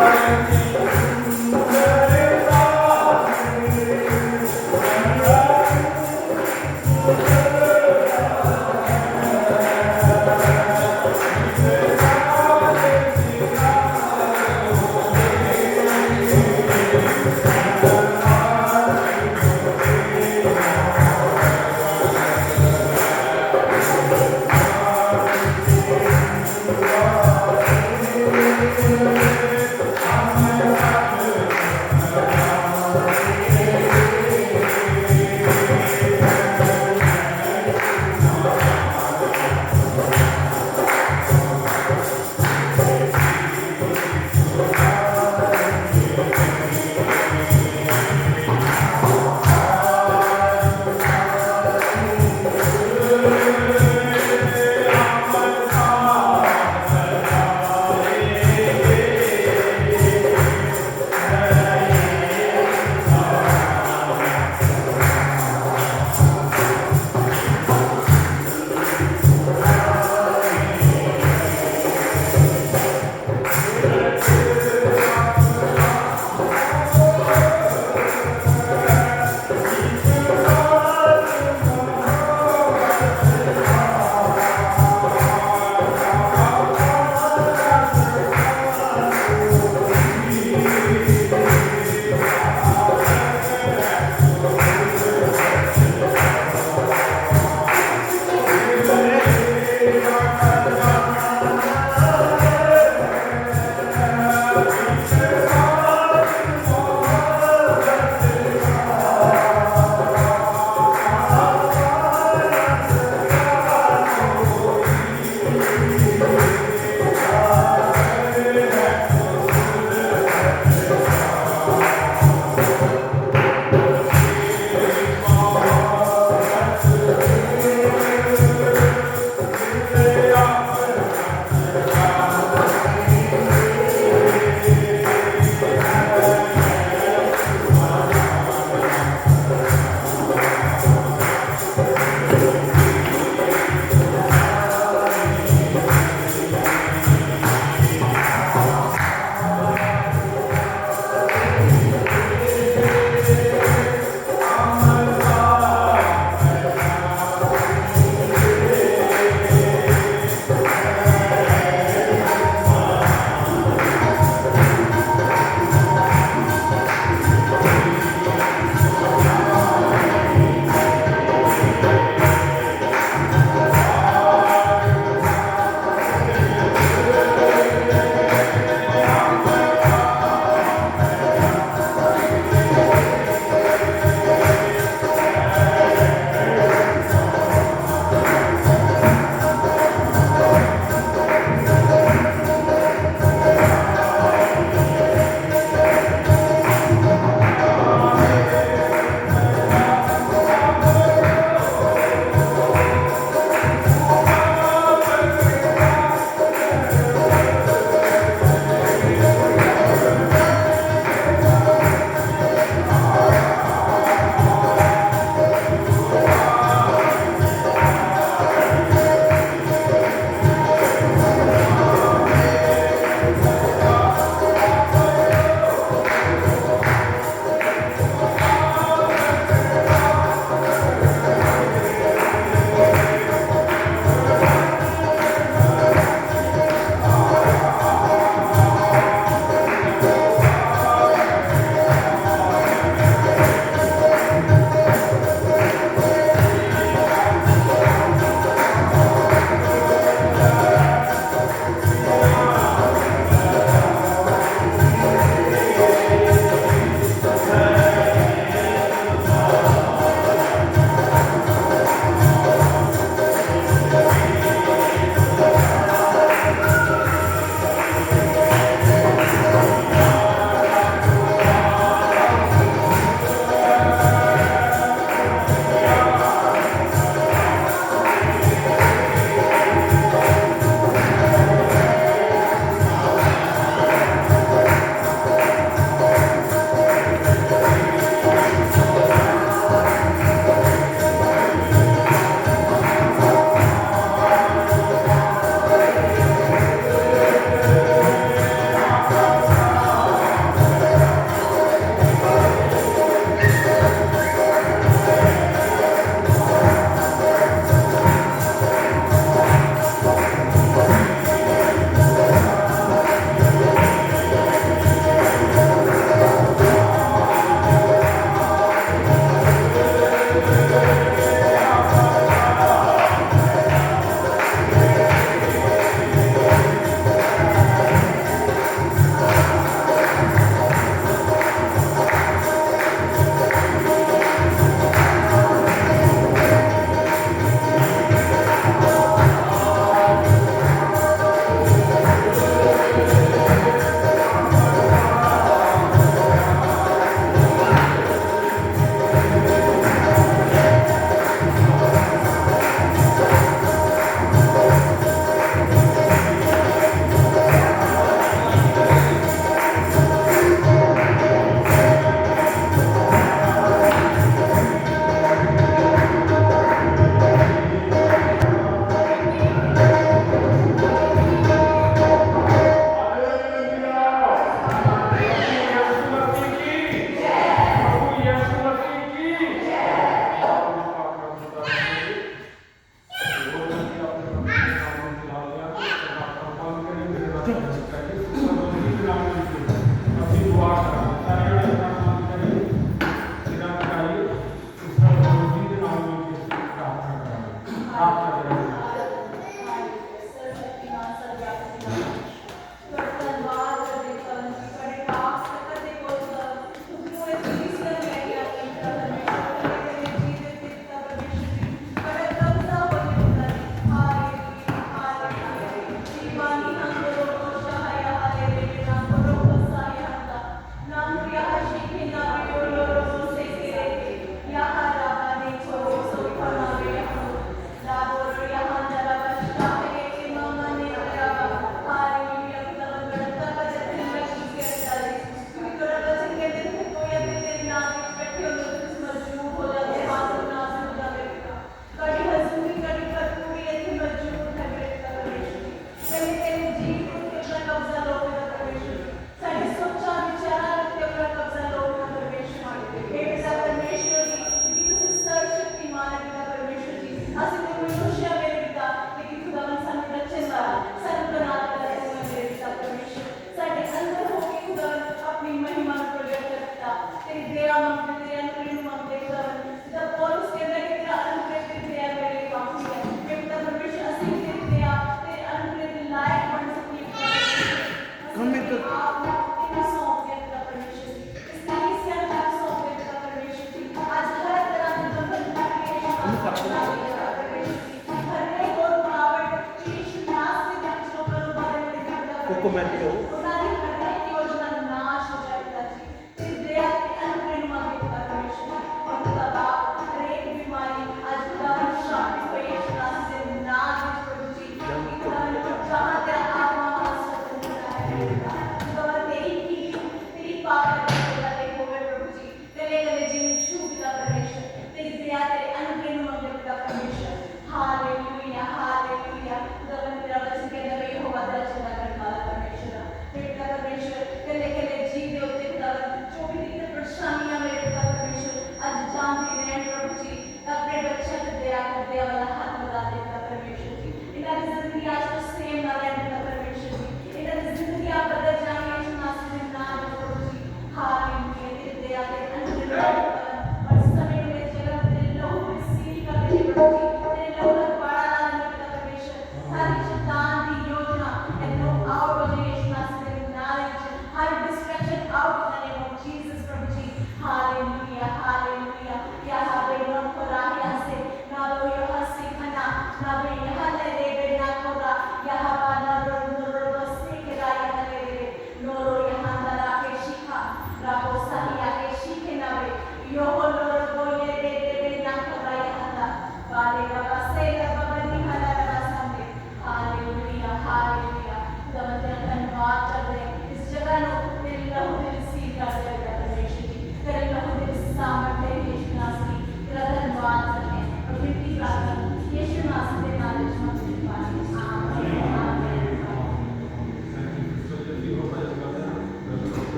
Amen.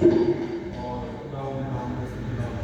और खुदा उन्हें नाम में से दिलाओ।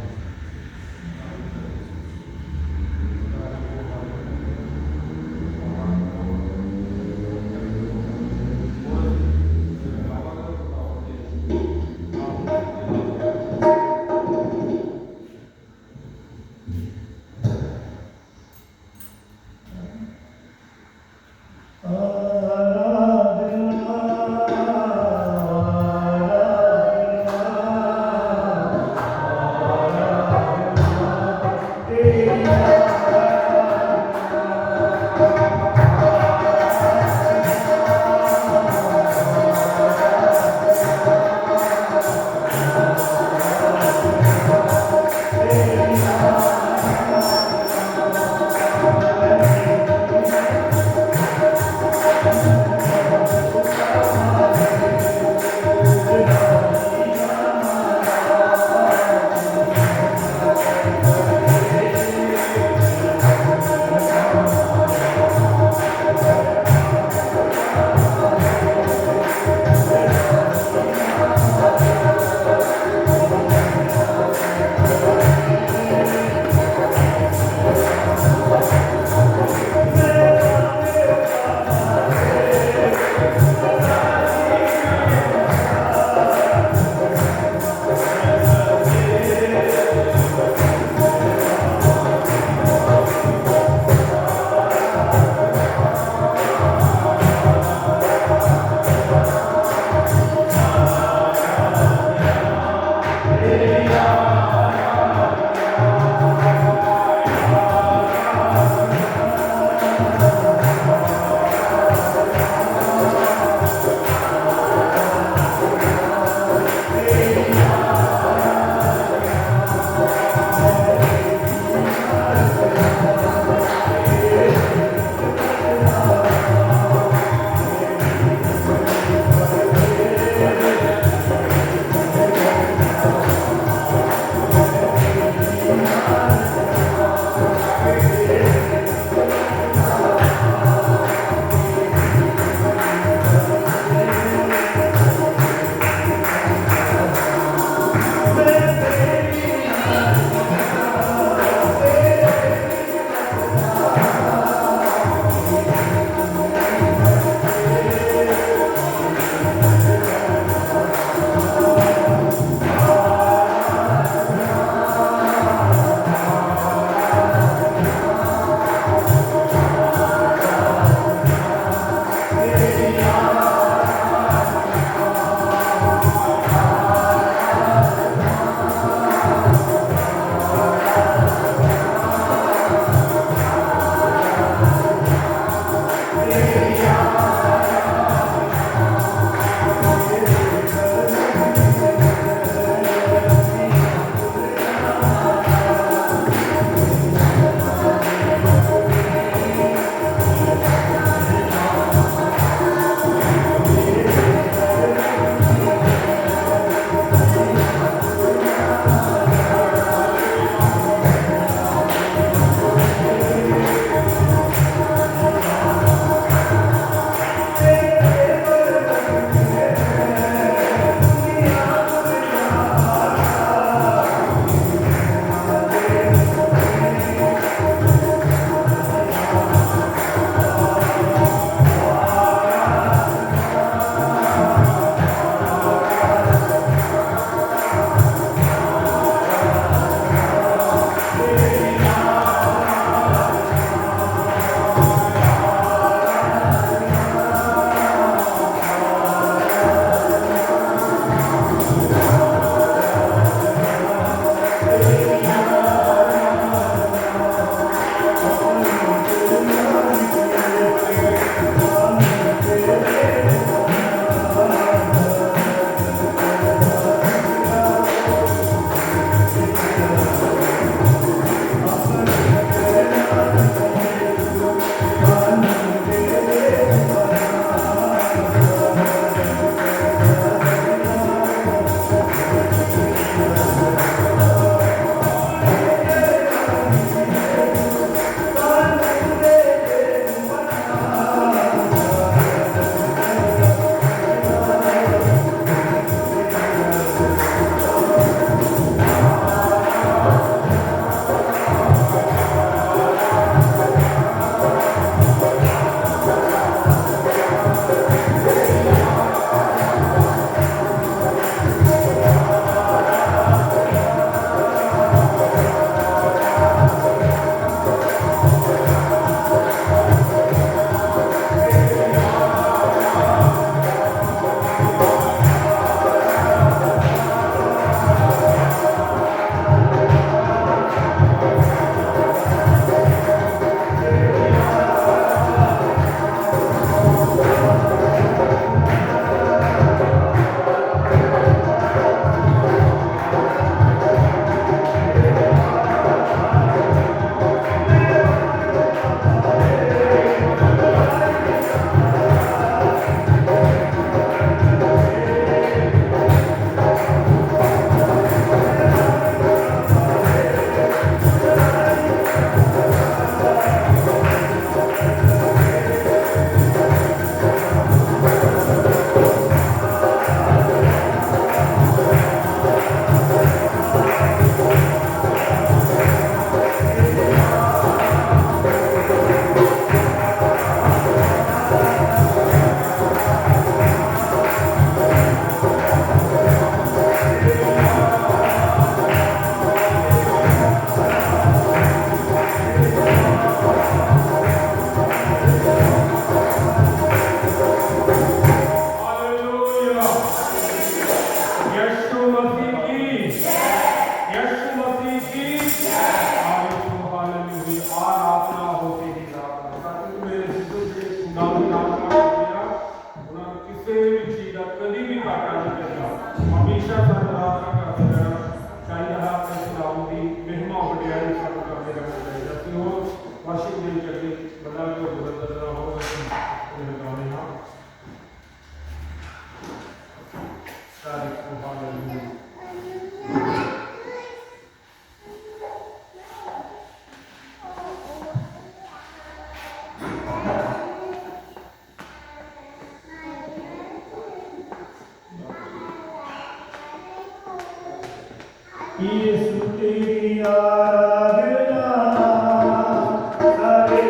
ਹਮੇਸ਼ਾ ਸਾਨੂੰ ਆਰਾਧਨਾ ਕਰਦੇ ਰਹਿਣਾ ਚਾਹੀਦਾ ਹੈ। ਆਪਣੇ ਖੁਦਾਵੰਦ ਦੀ ਮਹਿਮਾ ਵਡਿਆਈ ਸਾਨੂੰ ਕਰਦੇ ਰਹਿਣਾ ਚਾਹੀਦਾ। ਅਸੀਂ ਉਹ ਵਰਸ਼ਿਪ ਦੇ ਵਿੱਚ ਅੱਗੇ ਵਧਾਂਗੇ ਹੋਰ ਬਦਲਣਾ ਹੋਰ ਅਸੀਂ ਲਗਾਉਂਦੇ ਹਾਂ। ਸਾਰੇ ਹਾਲੇਲੂਇਆ। यीशु तेरी आराधना सारे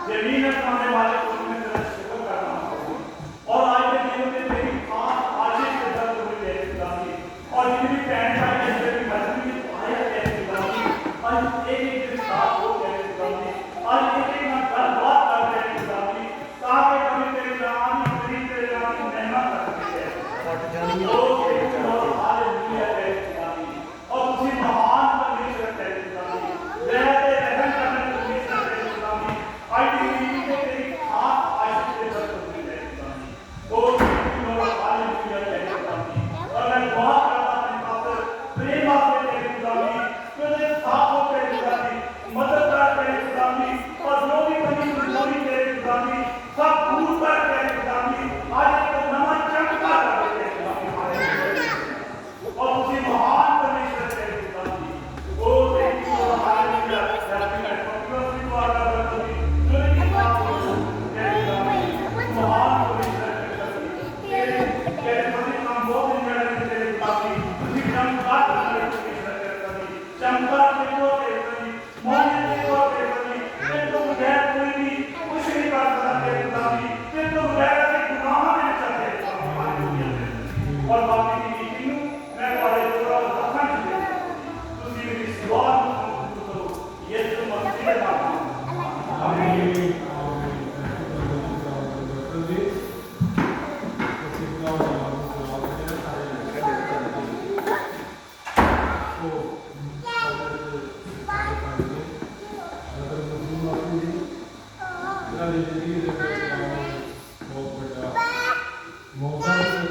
जमीन अपनाने वाले को मैं तेरा शुक्र करता हूँ और आज के दिन में तेरी खास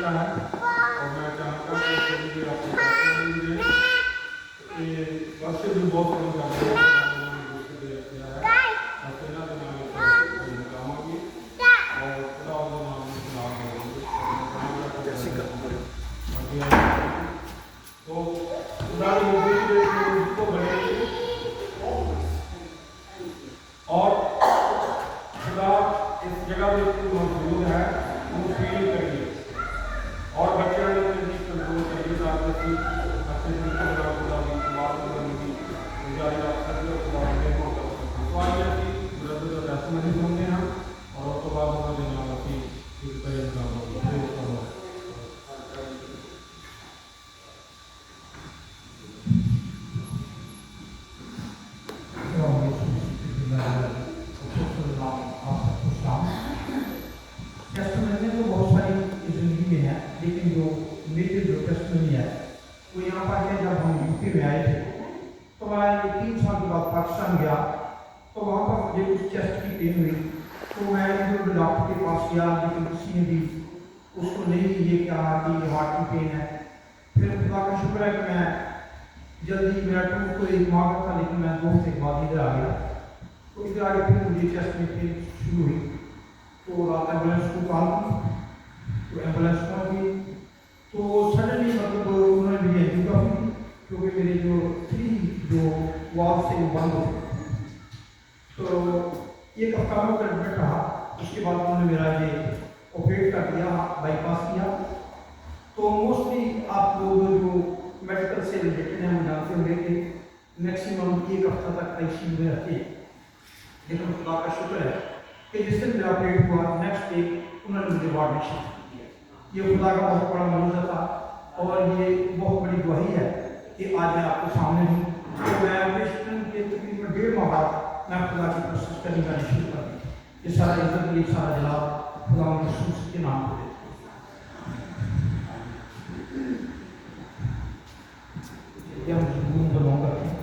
बच्चा है और मैं चाहूँगा कि थोड़ी देर आपको बात कर लीजिए। ये वर्षे भी बहुत कम करते हैं किया है और सेना के नाम लगाऊंगी और खुदा के नाम में चुनाव करूँगी। तो खुदा को बने और खुदा इस जगह में मौजूद है, वो फील करिए और बच्चे जी कंट्रोल करिए ताकि अच्छे से खुदा की बात करेंगी गुजारिश आप सभी खुदा के तो आइए कि ब्रदर का टेस्टमनी सुनते हैं और उसके बाद हमारे नाम की एक प्रेम टेस्टमनी तो बहुत सारी जिंदगी में है, लेकिन जो मेरे जो टेस्टमनी है वो यहाँ पर है। जब हम यूपी में आए थे तो मैं 3 साल के बाद पाकिस्तान गया, तो वहाँ पर मुझे कुछ चेस्ट की पेन हुई, तो मैं जो डॉक्टर के पास गया, लेकिन किसी ने भी उसको नहीं ये कहा कि हार्ट की पेन है। फिर खुदा का शुक्र है कि मैं जल्दी मेरा टूर तो एक माह का था, लेकिन मैं 2 हफ्ते के बाद इधर आ गया। तो इधर आगे फिर मुझे चेस्ट में पेन शुरू हुई, तो रात एम्बुलेंस को कॉल की, तो एम्बुलेंस पहुँच गई। तो सडनली मतलब उन्होंने मुझे एंजियोग्राफी की, क्योंकि मेरे जो 3 जो वाल्व थे वो बंद हो गए। तो एक हफ्ता में ट्रीटमेंट रहा, उसके बाद उन्होंने मेरा ये ऑपरेट कर दिया, बाईपास किया। तो मोस्टली आप लोग जो मेडिकल से रिलेटेड हैं वो जानते होंगे कि मैक्सिमम 1 हफ्ता तक आईसीयू में रहते हैं, लेकिन खुदा का शुक्र है कि जिस दिन मेरा ऑपरेट हुआ नेक्स्ट डे उन्होंने मुझे वार्ड में शिफ्ट किया। ये खुदा का बहुत बड़ा मौजूदा था और ये बहुत बड़ी गवाही है कि आज मैं आपके सामने हूँ। तो मैं ऑपरेशन के तकरीबन 1.5 माह बाद मैं खुदा की प्रोसेस करने का शुरू कर दी। ये सारा इज्जत ये सारा जलाल खुदा यीशु के नाम पर हम जुनून बिलोंग करते हैं।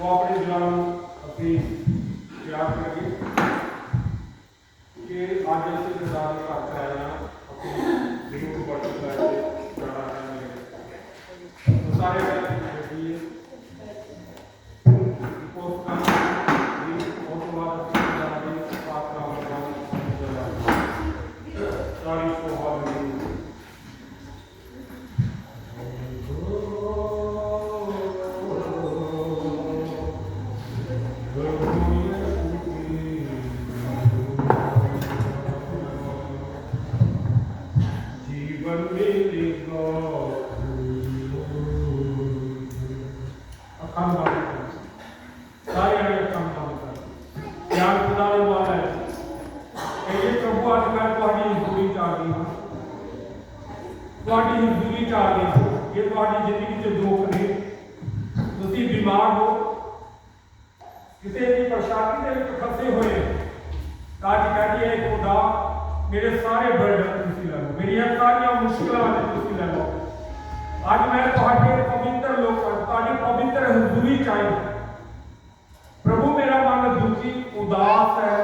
तो अपने दिलों अपनी प्यार करिए कि आज ऐसे प्रधान का आया अपनी दिलों को बढ़ चुका है जाना है तो सारे बैठिए बीमार हो किसी भी परेशानी के फंसे हुए आज कहती है खुदा मेरे सारे बर्डन तुसी ले लो मेरी सारी मुश्किलों तुसी ले लो आज मैं तुहाडे पवित्र लोकां तुहाडी पवित्र हुजूरी चाहिए प्रभु मेरा मन दुखी उदास है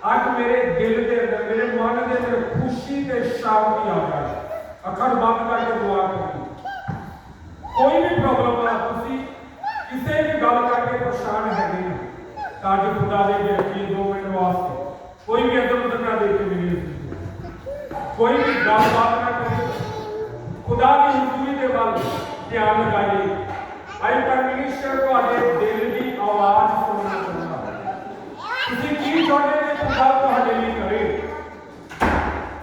आज मेरे दिल के अंदर मेरे मन के अंदर खुशी ते शांति आ जाए अखर बंद करके दुआ करिए कोई भी प्रॉब्लम ना तुसी किसी भी गल करके परेशान है ताज खुदा दे रखिए 2 मिनट वास्ते कोई भी इधर उधर ना देख के मिले कोई भी गलबात ना करे खुदा की हुजूरी के वाल ध्यान लगाइए आई परमेश्वर तुहाडे दिल की आवाज सुनना चाहता तुसी की चाहते कि खुदा तुहाडे लिए करे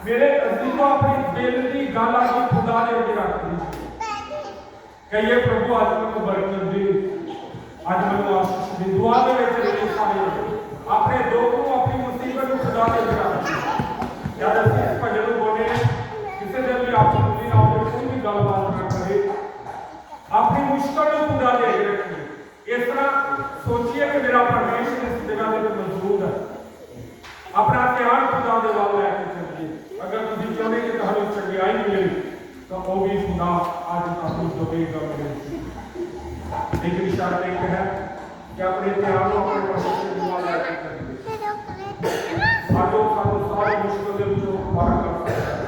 मेरे अजीजों अपनी दिल की गल आके खुदा दे अगे रख दीजिए कहिए प्रभु आज मैं बरकत दे आज मैं आशीष दी दुआ दे विच रहे सारे अपने दुख को अपनी मुसीबत को खुदा दे अगे रख याद असीं इस भजन बोले किसी दिन भी आप कोई भी गलबात ना करे अपनी मुश्किल को खुदा दे अगे रखिए इस तरह सोचिए कि मेरा परमेश्वर इस जगह पे मौजूद है अपना ध्यान खुदा दे वाल लेके चलिए अगर तुसीं चाहते कि तुहानूं चंगियाई मिले तो वो भी खुदा आज आपको देगा लेकिन शर्त एक है कि अपने ध्यान को अपने परमेश्वर के वाल लेके चलिए साडो सारी मुश्किल के विचों बाहर कर सकता है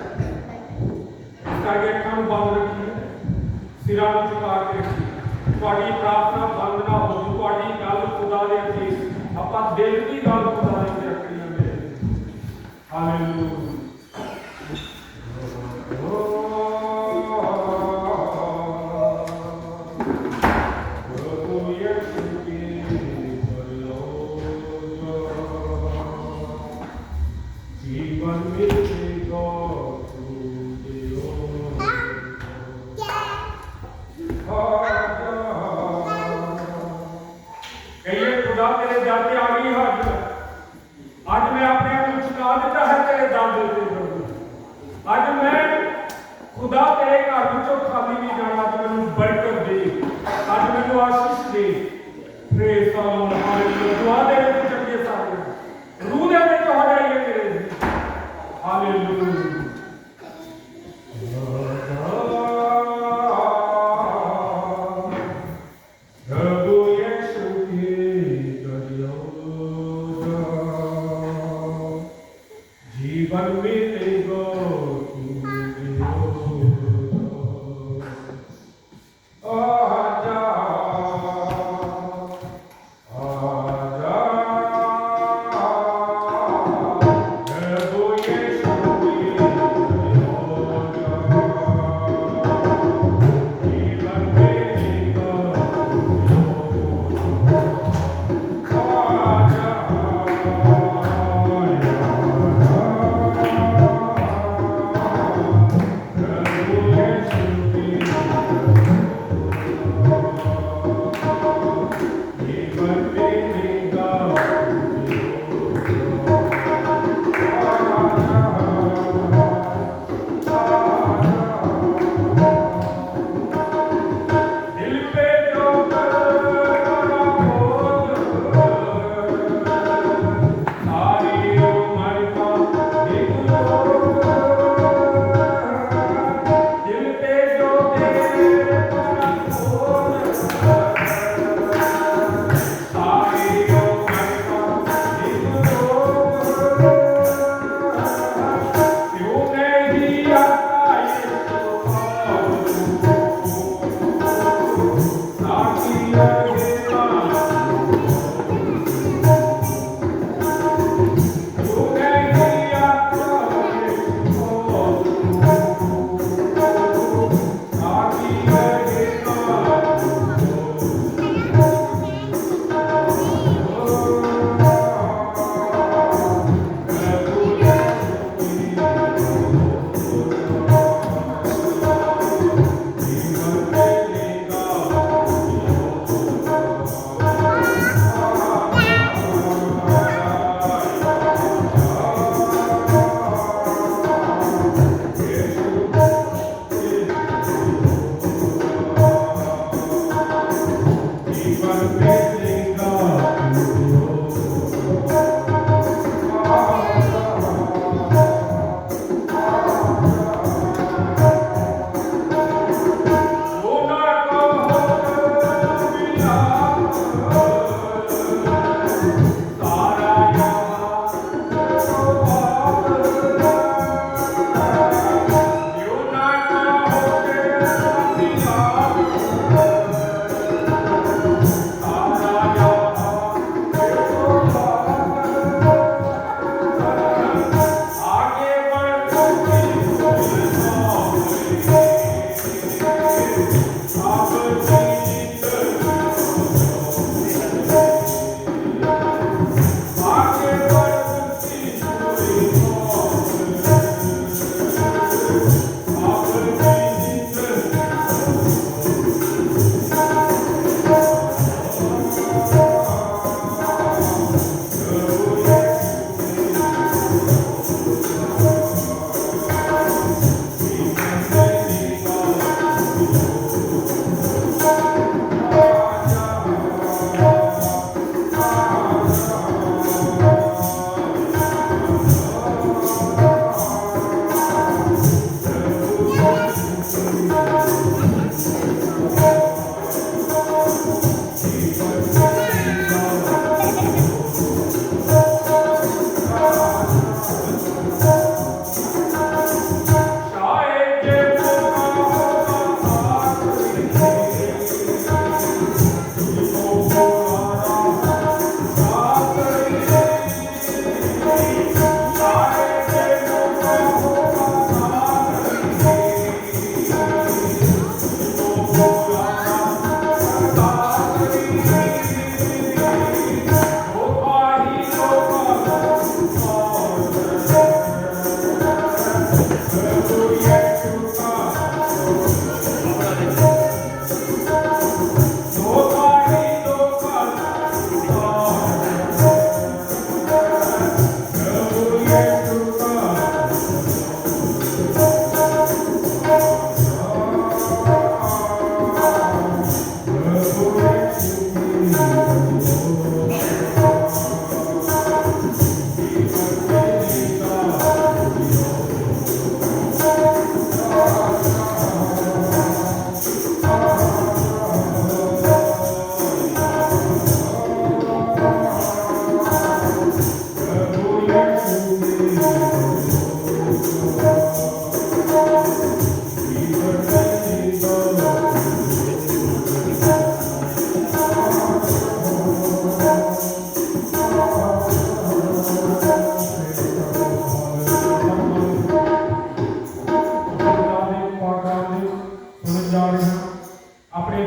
इसका अखां बंद रखिए सिरां नूं झुका के रखिए तुहाडी प्रार्थना बंद ना हो तुहाडी गल खुदा दे अगे आपां दिल की गल खुदा दे अगे रखनी है हालेलुया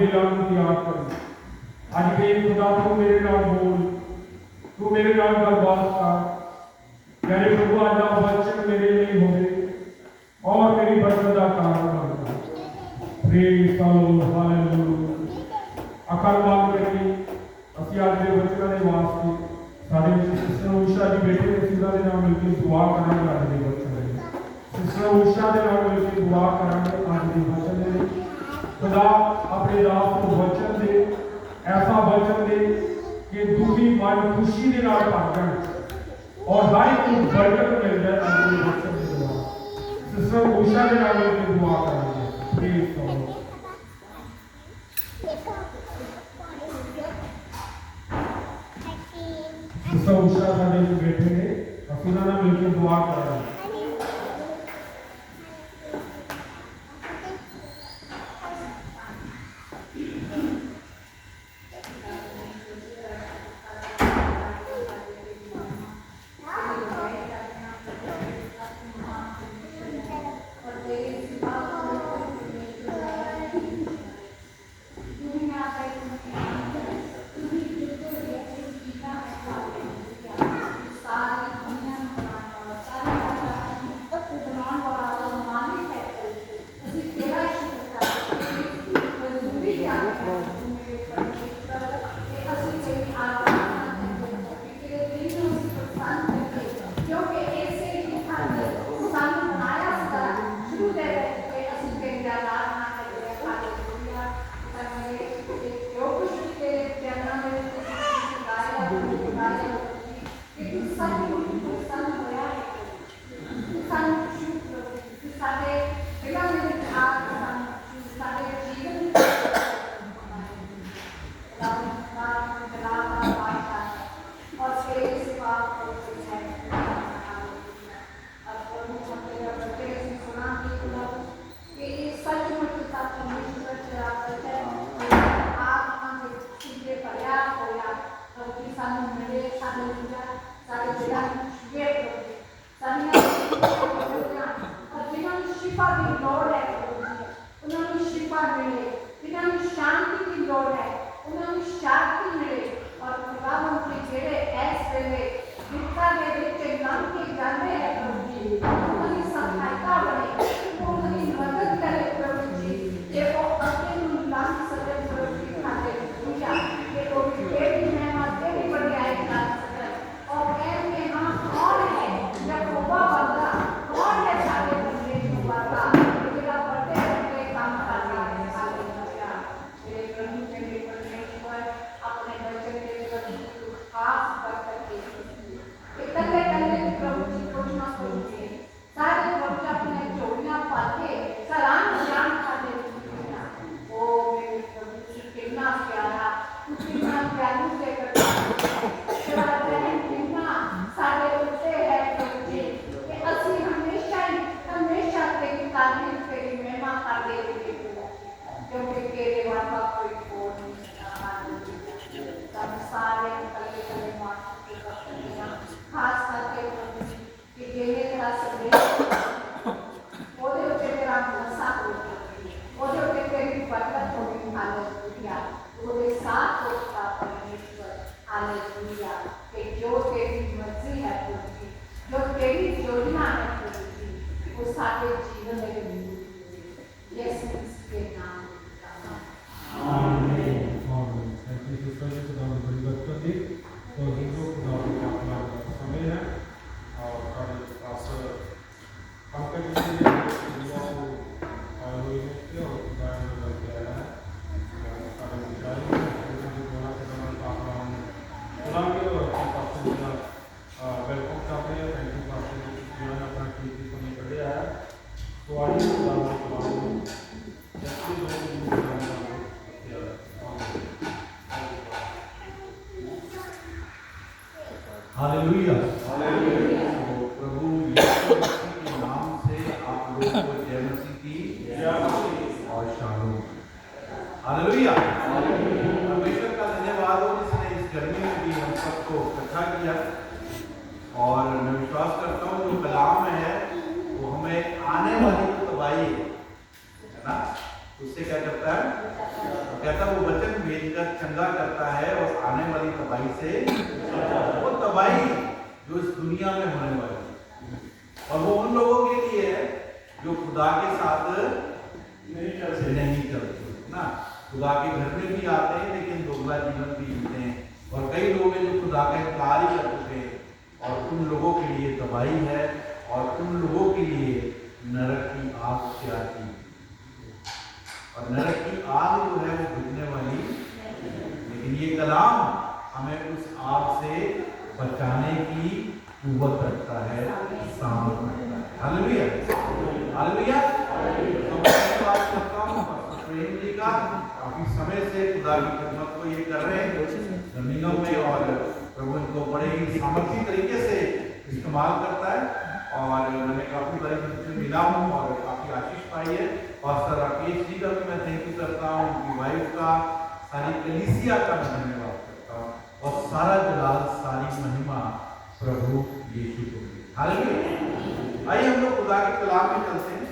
दिलों को तैयार करो। अज के खुदा तू मेरे नाल बोल, तू मेरे नाल गलबात कर। मेरे प्रभु आज का वचन मेरे लिए होवे और मेरी बरकत का कारण बन जाए। Praise the Lord, hallelujah. अकल बात करी ਅਸੀਂ ਅੱਜ ਦੇ ਬੱਚਿਆਂ ਦੇ ਵਾਸਤੇ ਸਾਡੇ ਸਿਸਟਰ ਊਸ਼ਾ ਜੀ ਬੇਟੇ ਨੇ ਸਿੱਧਾ ਦੇ ਨਾਲ ਮਿਲ ਕੇ ਦੁਆ ਕਰਾਂਗੇ ਅੱਜ ਦੇ ਬੱਚਿਆਂ ਦੇ। ਸਿਸਟਰ ਊਸ਼ਾ ਦੇ ਨਾਲ ਮਿਲ ਕੇ ਦੁਆ ਕਰਾਂਗੇ ਅੱਜ ਦੇ ਬੱਚਿਆਂ ਦੇ ਲਈ। खुदा अपने दास को वचन दे, ऐसा वचन दे कि दुखी मन खुशी के नाल भर जाए और हर एक को बरकत मिल जाए। आज के वचन की दुआ सिस्टर ऊषा के नाल मिल के दुआ करेंगे। प्लीज करो। सिस्टर ऊषा साडे जो बैठे ने ਅਸੀਂ ਉਹਨਾਂ ਨਾਲ ਮਿਲ ਕੇ ਦੁਆ ਕਰਾਂਗੇ। हालेलुया। तो प्रभु यीशु मसीह के नाम से आप लोगों को जय मसीह की और शालोम। हालेलुया। परमेश्वर का धन्यवाद हो जिसने इस गर्मी में भी हम सबको इकट्ठा किया और मैं विश्वास करता हूँ जो कलाम है वो हमें आने वाली तबाही है ना, उससे क्या करता है? कहता वो वचन भेजकर चंगा करता है और आने वाली तबाही से, वो तबाही जो इस दुनिया में होने वाली है, और वो उन लोगों के लिए है जो खुदा के साथ नहीं चलते ना। खुदा के घर में भी आते हैं लेकिन दोगला जीवन भी जीते हैं, और कई लोग हैं जो खुदा का इनकार ही कर चुके हैं, और उन लोगों के लिए तबाही है, और उन लोगों के लिए नरक की आग तैयार की, और नरक की आग जो है वो बुझने वाली, लेकिन ये कलाम हमें उस आग से बचाने की कुव्वत रखता है, सामर्थ रखता है। Hallelujah, hallelujah. तो मैं बात करता हूँ प्रेम जी का, काफी समय से खुदा की खिदमत को ये कर रहे हैं जमीनों में, और प्रभु इनको बड़े ही सामर्थी तरीके से इस्तेमाल करता है, और मैंने काफी बड़े उनसे मिला हूँ और काफी आशीष पाई है। पास्टर राकेश जी का भी मैं थैंक यू करता हूँ, उनकी वाइफ का, सारी कलीसिया का मैं धन्यवाद करता हूँ, और सारा जलाल सारी महिमा प्रभु यीशु को। हालेलुया। आइए हम लोग खुदा के कलाम में चलते हैं।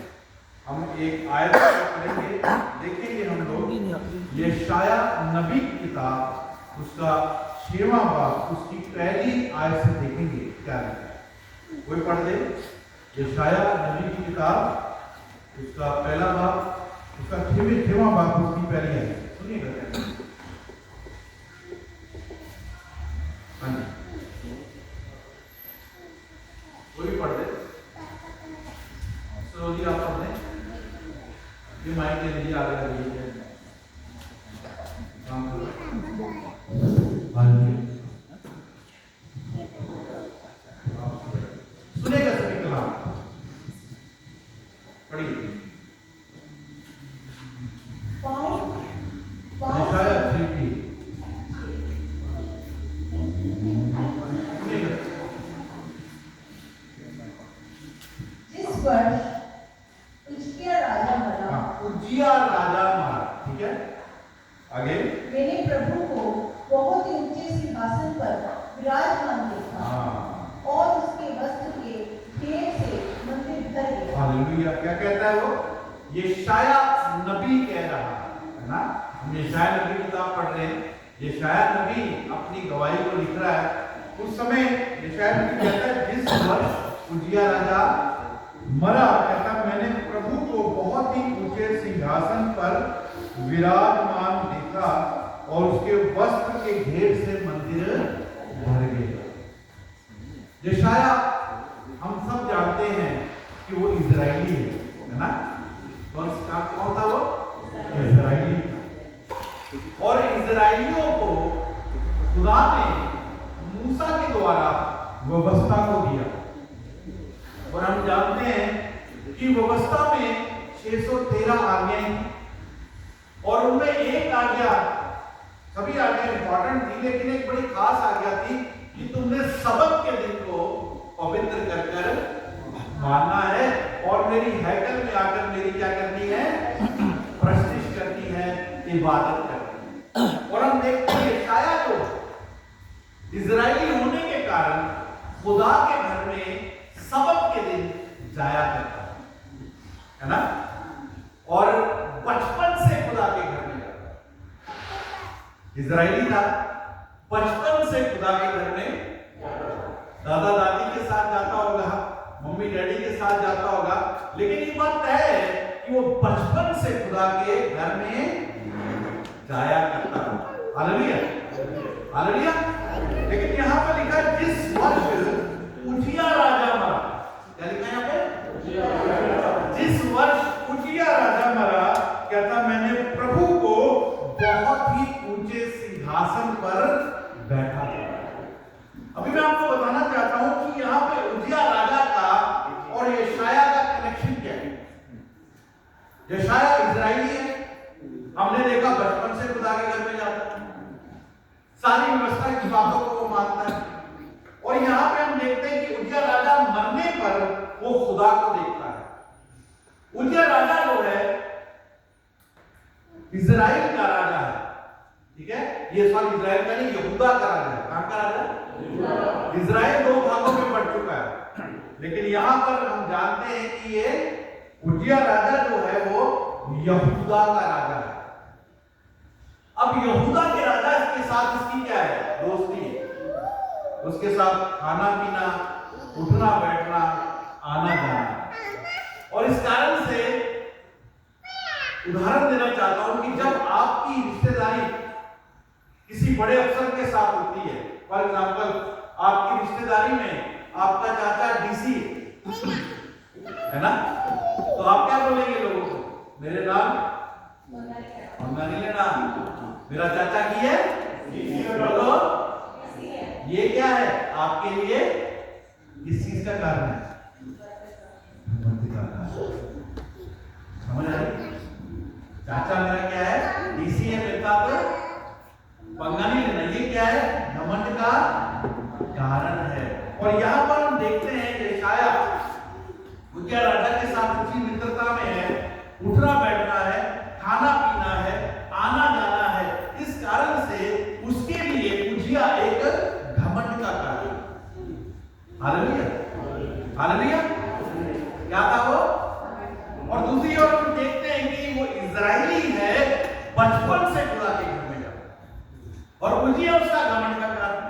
हम एक आयत पढ़ेंगे, देखेंगे हम लोग यशाया नबी की किताब, उसका 6वां बाब, उसकी पहली आयत से देखेंगे क्या लिखा है। कोई पढ़ दे यशाया नबी की किताब, उसका पहला बाब, उसका 6वां बाब, उसकी पहली आयत सुनिएगा। हाँ जी, कोई पढ़ दे। जी आप पढ़ दें, ये माइक के लिए आगे लगी है। सुनेगा सभी कलाम, पढ़िए। जिस वर्ष उज्जिया राजा मरा, उज्जिया राजा मरा, ठीक है, आगे। मैंने प्रभु को बहुत ही ऊंचे सिंहासन पर विराजमान देखा, और उसके वस्त्र के ढेर से मंदिर भर गया। हालेलुया। क्या कहता है वो? यशाया नबी कह रहा है ना, हम यशाया नबी की किताब पढ़ रहे हैं। यशाया नबी अपनी गवाही को लिख रहा है। उस समय यशाया नबी कहता है जिस वर्ष उज्जिया राजा मरा, कहता मैंने प्रभु को बहुत ही ऊंचे सिंहासन पर विराजमान देखा, और उसके वस्त्र के ढेर से मंदिर भर गए। यशाया हम सब जानते हैं कि वो इजरायली है ना, कौन था वो? इजरायली। और इजरायलियों को खुदा ने मूसा के द्वारा व्यवस्था को दिया, और हम जानते हैं कि व्यवस्था में 613 आज्ञाएं थी, और उनमें एक आज्ञा, सभी आज्ञा इंपॉर्टेंट थी, लेकिन एक बड़ी खास आज्ञा थी कि तुमने सबत के दिन को पवित्र कर मानना है, और मेरी हैकल में आकर मेरी क्या करनी है? प्रस्तिष्ठ करनी है, इबादत करनी है। और हम देखते हैं यशाया जो इजरायली होने के कारण खुदा के घर में सबत के दिन जाया करता है ना, और बचपन से खुदा के घर में जाता। इजरायली था, बचपन से खुदा के घर में दादा दादी के साथ जाता होगा, मम्मी डैडी के साथ जाता होगा, लेकिन ये बात तय है कि वो बचपन से खुदा के घर में जाया करता है। Hallelujah, hallelujah. लेकिन यहाँ पर लिखा है जिस वर्ष उज्जिया राजा मरा, क्या लिखा है यहाँ पे? जिस वर्ष उज्जिया राजा मरा, कहता मैंने प्रभु को बहुत ही ऊंचे सिंहासन पर बैठा था। अभी मैं आपको बताना चाहता हूं कि यहाँ पे उज्जिया राजा का और यशाया का कनेक्शन क्या है। यशाया इजरायली है, हमने देखा बचपन से खुदा के घर में जाता है, सारी व्यवस्था की बातों को वो मानता है, और यहाँ पे हम देखते हैं कि उज्जिया राजा मरने पर वो खुदा को देखता है। उज्जिया राजा जो है इजराइल का राजा है, ठीक है, ये सवाल इजराइल का नहीं, यहूदा का राजा है। कहां का राजा? इजराइल 2 भागों में बढ़ चुका है, लेकिन यहां पर हम जानते हैं कि ये उज्जिया राजा जो है वो यहूदा का राजा है। अब यहूदा के राजा के साथ इसकी क्या है? दोस्ती है। उसके साथ खाना पीना, उठना बैठना, आना जाना। और इस कारण से उदाहरण देना चाहता हूं कि जब आपकी रिश्तेदारी किसी बड़े अफसर के साथ होती है, फॉर एग्जाम्पल आपकी रिश्तेदारी में आपका चाचा डीसी है ना, तो आप क्या बोलेंगे लोगों को? मेरे नाम मंगानी लेना, मेरा चाचा की है बोलो। ये क्या है आपके लिए? किस चीज का कारण है? समझ आ रही? चाचा मेरा क्या है? डीसी है, मिलता तो पंगा नहीं लेना। ये क्या है? घमंड का कारण है। और यहां पर हम देखते हैं कि यशायाह क्या राजा के साथ उसी मित्रता में है, उठना बैठना है, खाना पीना है, आना जाना है। इस कारण से उसके लिए उजिया एक घमंड का कारण। Hallelujah, hallelujah. क्या था वो? और दूसरी ओर हम देखते हैं कि वो इजरायली है, बचपन से खुदा के घर में जाता, और उजिया उसका घमंड का कारण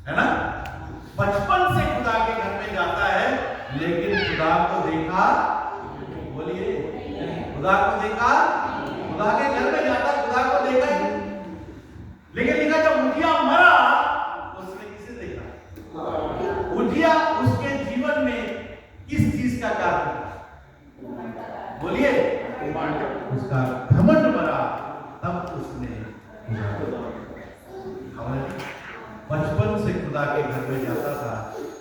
है ना। बचपन से खुदा के घर में जाता है, लेकिन खुदा को देखा, बोलिए, खुदा को देखा, खुदा के घर में जाता, खुदा को देखा ही। लेकिन लिखा जब उजिया मरा, उसने किसे देखा? उजिया उसके जीवन में किस चीज का कारण? बोलिए, उसका घमंड मरा, तब उसने बचपन से खुदा के घर में जाता था,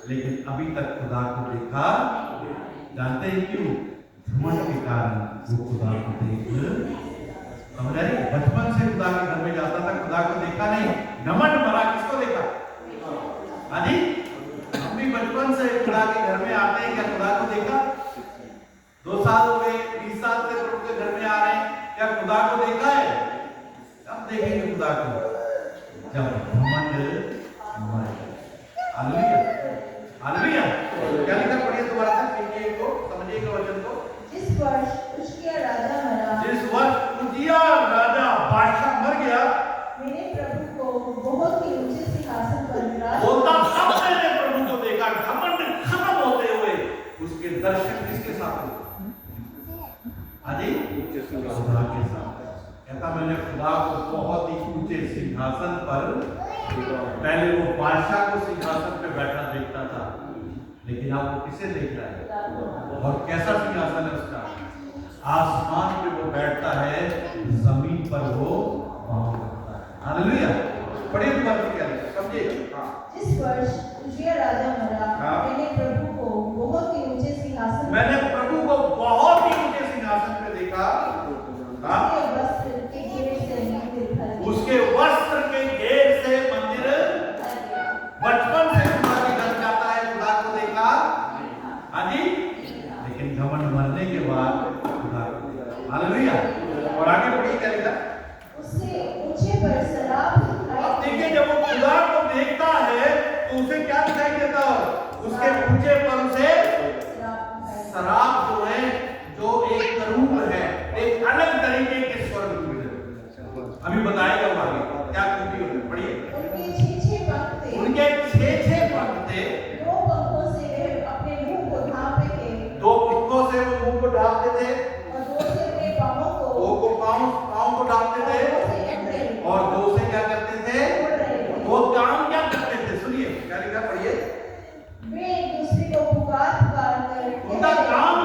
लेकिन अभी तक खुदा को देखा। जानते हैं क्यों? घमंड के कारण वो खुदा को देख, समझ आ रही? बचपन से खुदा के घर में जाता था, खुदा को देखा नहीं, घमंड मरा। किसको देखा? हाजी, हम भी बचपन से खुदा के घर में आते हैं, क्या खुदा को देखा? 2 साल हो गए, 20 साल से प्रभु के घर में आ रहे हैं, क्या खुदा को देखा है? कब देखेंगे खुदा को? जब घमंड हालेलुया, हालेलुया। क्या लिखा? पढ़िए दोबारा से, सुनिए को, समझिएगा वचन को। जिस वर्ष उजिया राजा मरा, जिस वर्ष उजिया राजा बादशाह मर गया, मेरे प्रभु को बहुत ही ऊंचे सिंहासन पर विराज बोलता तब मैंने प्रभु को देखा। घमंड खत्म होते हुए उसके दर्शन किसके साथ हुए? हाजी, खुदा के साथ। कहता मैंने खुदा को बहुत ही ऊंचे सिंहासन पर, पहले वो बादशाह को सिंहासन पे बैठा देखता था, लेकिन अब वो किसे देख रहा है? और कैसा सिंहासन है उसका? आसमान पे वो बैठता है, जमीन पर वो पाँव रखता है। हालेलुया। पढ़िए दोबारा से, क्या है समझिए। जिस वर्ष उजिया राजा मरा, मैंने प्रभु को बहुत ही ऊंचे सिंहासन, मैंने प्रभु को बहुत ही ऊंचे सिंहासन पे देखा। उसके वस्त्र के घेर से मंदिर, बचपन से खुदा के घर जाता है, खुदा को देखा। हाजी, लेकिन घमंड मरने के बाद खुदा को देखा। हालेलुया। और आगे पढ़िए, क्या लिखा? उससे ऊंचे पर शराब दिखाई। अब देखिए, जब वो खुदा को देखता है तो उसे क्या दिखाई देता है? उसके ऊंचे पर उसे शराब जो है, जो एक करूब है, एक अलग तरीके के स्वर्ग में अभी बताएगा वो आगे क्या खूबी है। पढ़िए। उनके 6 पंख थे, उनके 6 पंख थे, 2 पंखों से वे अपने मुंह को ढांपते थे, 2 पंखों से वो मुंह को ढांपते थे, और 2 से अपने पांवों को, पांव को ढांपते थे, और 2 से क्या करते थे? वो काम क्या करते थे? सुनिए क्या लिखा, पढ़िए। वे एक दूसरे को पुकार पुकार कर, उनका काम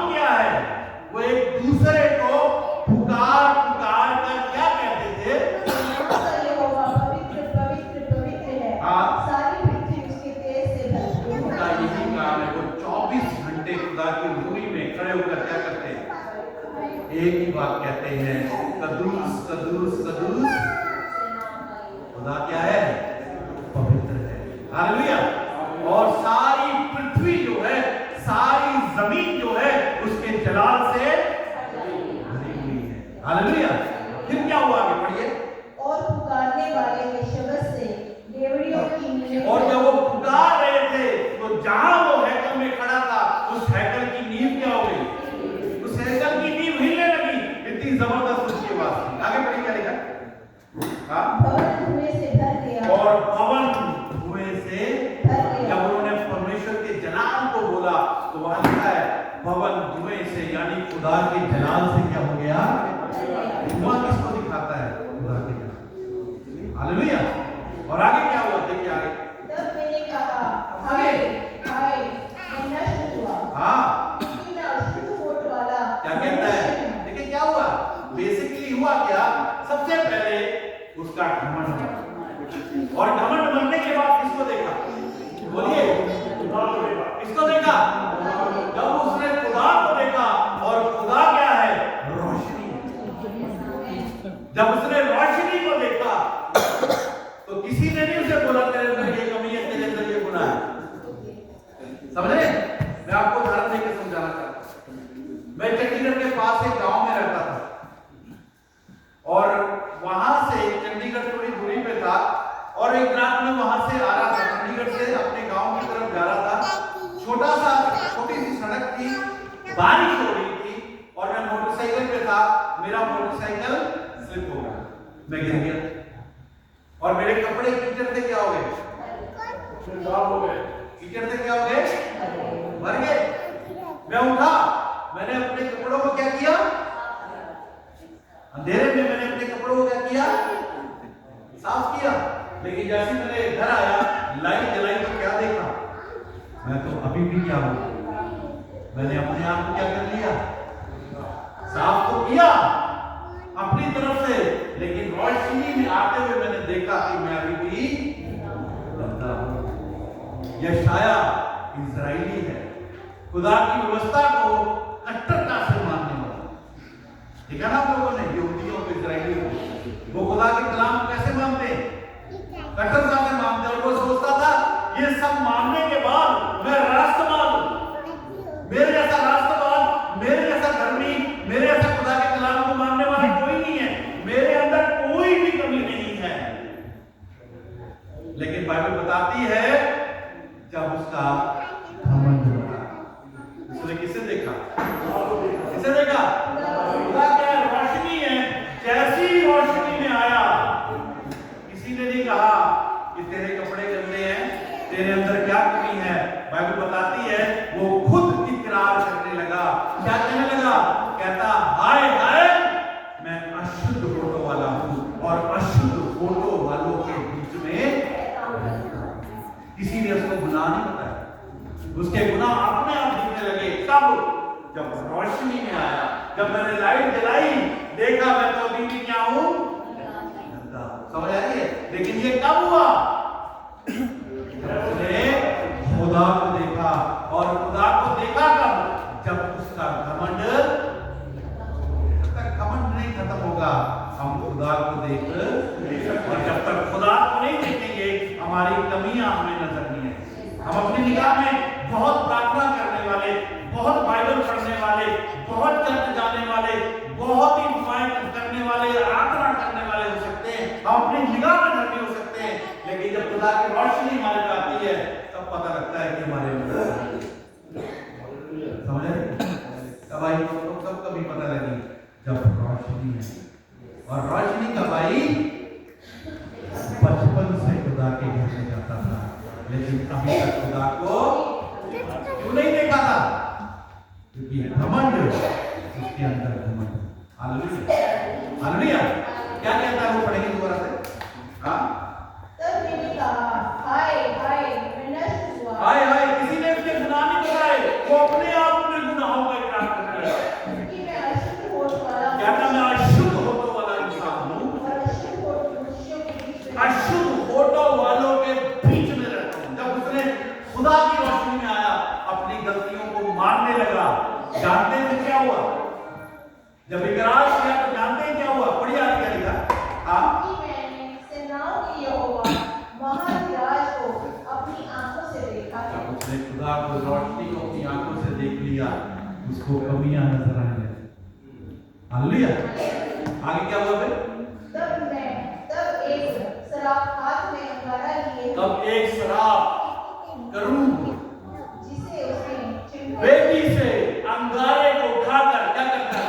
हाँ? भवन धुएं से भर गया और भवन धुएं से भर गया। जब उन्होंने परमेश्वर के जलाल को बोला तो वहां लिखा है भवन धुएं से, यानी खुदा के जलाल से क्या हो गया? धुआं किसको दिखाता है? खुदा के जलाल। हालेलुया। और आगे क्या हुआ? देखिए आगे। तब मैंने कहा, हाय हाय, मैं नष्ट हुआ, हाँ, क्योंकि मैं अशुद्ध होठ वाला क्या कहता है? देखिए क्या हुआ? बेसिकली हुआ क्या? सबसे पहले उसका घमंड हुआ। और घमंड बनने के बाद किसको देखा? बोलिए, किसको देखा? जब उसने खुदा को देखा, और खुदा क्या है? रोशनी। जब उसने रोशनी को देखा तो किसी ने नहीं उसे बोला तेरे अंदर ये कमी है, तेरे अंदर ये गुनाह है। समझे? मैं आपको उदाहरण देकर समझाना चाहता हूं। मैं चंडीगढ़ के पास एक गांव में रहता था, और वहां से चंडीगढ़ थोड़ी दूरी पे था, और एक रात में वहां से आ रहा था, चंडीगढ़ से अपने गांव की तरफ जा रहा था। छोटी सी सड़क थी, बारिश हो रही थी, और मैं मोटरसाइकिल पे था। मेरा मोटरसाइकिल स्लिप हो गया, मैं गिर गया, और मेरे कपड़े कीचड़ से क्या हो गए? कीचड़ से क्या हो गए? भर गए। मैं उठा, मैंने अपने कपड़ों को क्या किया? अंधेरे में मैंने अपने कपड़ों को क्या किया? साफ किया। लेकिन जैसे मैंने घर आया, लाइट जलाई तो क्या देखा? मैं तो अभी भी क्या हूं? मैंने अपने आप को क्या कर लिया? साफ तो किया अपनी तरफ से, लेकिन रोशनी में आते हुए मैंने देखा कि मैं अभी भी गंदा हूं। यशाया इजराइली है, खुदा की व्यवस्था को कट्टरता से मानने वाला। देखा ना आप लोगों ने, यहूदियों को, इजराइलियों को, वो खुदा के कलाम को कैसे मानते हैं? कट्टरता से मानते। और वो सोचता था ये सब मानने के बाद मैं राष्ट्रवाद हूं, मेरे जैसा राष्ट्रवाद, मेरे जैसा धर्मी, मेरे जैसा खुदा के कलाम को मानने वाला कोई नहीं है, मेरे अंदर कोई भी कमी नहीं है। लेकिन बाइबल बताती है जब उसका घमंड हुआ, उसने किसे देखा? किसे देखा? खुदा क्या है? रोशनी है। जैसी रोशनी में आया, किसी ने नहीं कहा कि तेरे कपड़े गंदे हैं, तेरे अंदर क्या कमी है। बाइबल बताती है वो खुद इकरार करने लगा। क्या कहने लगा? कहता, हाय हाय, मैं अशुद्ध होठों वाला हूं, और अशुद्ध होठों वालों के बीच में किसी ने उसको गुनाह नहीं बताया। उसके गुनाह अपने आप दिखने लगे। कब? जब रोशनी में आया, जब मैंने लाइट जलाई, देखा मैं तो अभी भी क्या हूं? समझ आ रही है? लेकिन ये कब हुआ? उसने खुदा को देखा, और खुदा को देखा कब? जब उसका घमंड, जब तक घमंड नहीं खत्म होगा हम खुदा को देख, और जब तक खुदा को नहीं देखेंगे हमारी कमियां हमें नजर नहीं आएंगी। हम अपनी निगाह में बहुत प्रार्थना करने वाले, बहुत बाइबल पढ़ने वाले, बहुत चर्च जाने वाले, बहुत ही दुआएं करने वाले, आराधना करने वाले हो सकते हैं, हम अपनी निगाह में धर्मी हो सकते हैं, लेकिन जब खुदा की रोशनी हमारे पे आती है तब पता लगता है कि हमारे अंदर, समझे? तब आई तो कब कभी पता लगी? जब रोशनी है। और रोशनी कब आई? बचपन से खुदा के घर में जाता था, लेकिन अभी तक खुदा को क्यों नहीं देखा था? क्योंकि घमंड उसके अंदर घमंड। Hallelujah, hallelujah. क्या कहता है वो? पढ़ेंगे दोबारा से। हाँ, तब मैंने कहा, हाय हाय, मैं नष्ट हुआ, हाय हाय, किसी ने उसके गुनाह नहीं बताए, वो अपने आप अपने गुनाहों का इकरार करने लगा। क्योंकि मैं अशुद्ध होठ वाला, कहता मैं अशुद्ध होठों वाला इंसान हूँ, और अशुद्ध होठ मनुष्यों के बीच में, अशुद्ध होठों वालों के बीच में रहता हूँ। जब उसने खुदा की रोशनी में आया, अपनी गलतियों को मानने लगा। जानते थे क्या हुआ? जब इकरार किया तो जानते हैं क्या हुआ? पढ़िए आगे क्या लिखा? हाँ, कि मैंने सेनाओं के यहोवा महाराज को अपनी आंखों से देखा। जब उसने खुदा को, रोशनी को अपनी आंखों से देख लिया, उसको कमियां नजर आने लगी। हालेलुया। आगे क्या हुआ फिर? तब एक शराब हाथ में अंगारा लिए, तब एक शराब करूं जिसे उसने चिमटे, बेटी से अंगारे को उठाकर क्या करता है?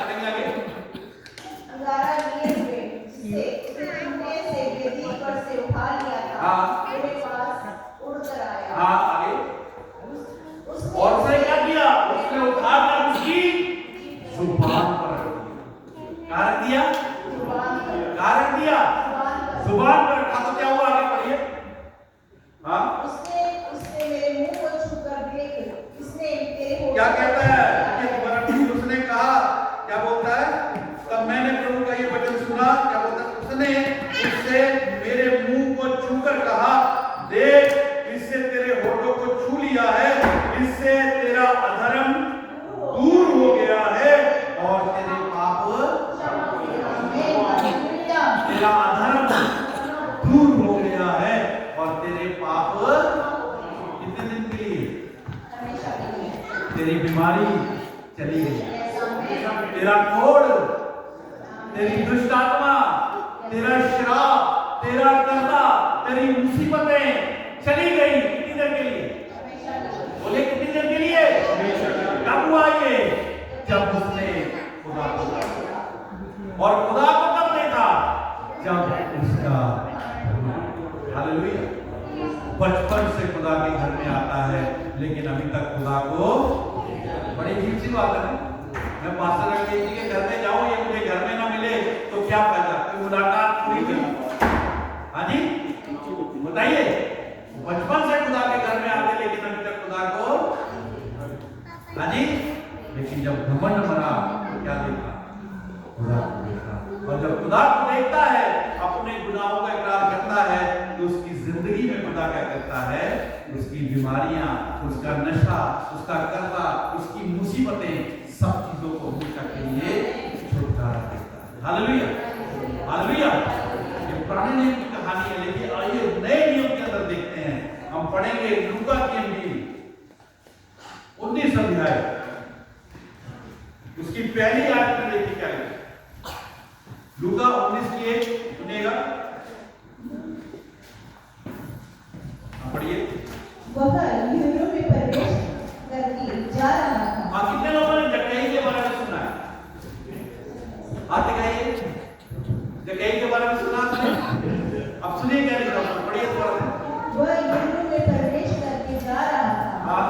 अंगारा लिए हुए, जिसे उसने चिमटे से पर से उठा लिया था, हाँ। मेरे पास उड़कर आया। हाँ, आगे। उसने और उसने क्या किया? उसने उठाकर उसकी जुबान पर रख दिया। क्या रख दिया? जुबान पर, क्या रख दिया? जुबान पर। जुबान पर रखा। तो क्या हुआ? आगे पढ़िए। हाँ, उसने मेरे मुंह को छूकर देख, इसने तेरे होठों क्या पर कहता है छू कि लिया। परंतु उसने कहा, क्या बोलता है? तब मैंने प्रभु का ये वचन सुना। क्या बोलता है? उसने उससे मेरे मुंह को छूकर कहा, देख, इससे तेरे होठों को छू लिया है, इससे तेरा अधर्म दूर हो गया है और तेरे पाप, तेरा अधर्म दूर हो गया है और तेरे पाप कितने दिन के लिए? हमेशा के लिए। तेरी बीमारी चली गई, तेरा कोढ़, तेरी दुष्ट आत्मा, तेरा श्राप, तेरा कर्जा, तेरी मुसीबतें चली गई। कितनी देर के लिए? बोले कितनी देर के लिए? कब हुआ ये? जब उसने खुदा को देखा। और खुदा को कब देखा? जब उसका, हालेलुया, बचपन से खुदा के घर में आता है लेकिन अभी तक खुदा को, बड़ी अजीब सी बात है। मैं पास्टर रंगेश जी के घर में जाऊं, ये मुझे घर में ना मिले तो क्या फायदा? कोई मुलाकात पूरी नहीं। हाँ जी, बताइए। बचपन से खुदा के घर में आते लेकिन अभी तक खुदा को, हाँ जी, लेकिन जब घमंड मरा तो क्या देखा? खुदा को देखा। और जब खुदा को देखता है, अपने गुनाहों का इकरार करता है, तो उसकी जिंदगी में खुदा क्या करता है? उसकी बीमारियां, उसका नशा, उसका कर्जा, उसकी मुसीबतें, सब चीजों को हमेशा के लिए छुटकारा देता है। Hallelujah, hallelujah. ये पुराने नियम की कहानी है, लेकिन आइए नए नियम के अंदर देखते हैं। हम पढ़ेंगे लूका की इंजील 19 अध्याय, उसकी पहली आयत में देखिए क्या है। लूका 19 की एक सुनिएगा, पढ़िए। वह यूरोप में प्रवेश करके जा रहा था। हाँ, कितने लोगों ने जक्कई के बारे में सुना है? हाथ दिखाइए। जक्कई के बारे में सुना आपने? अब सुनिए क्या लिखा है, पढ़िए थोड़ा सा। वह यूरोप में प्रवेश करके जा रहा था। हाँ,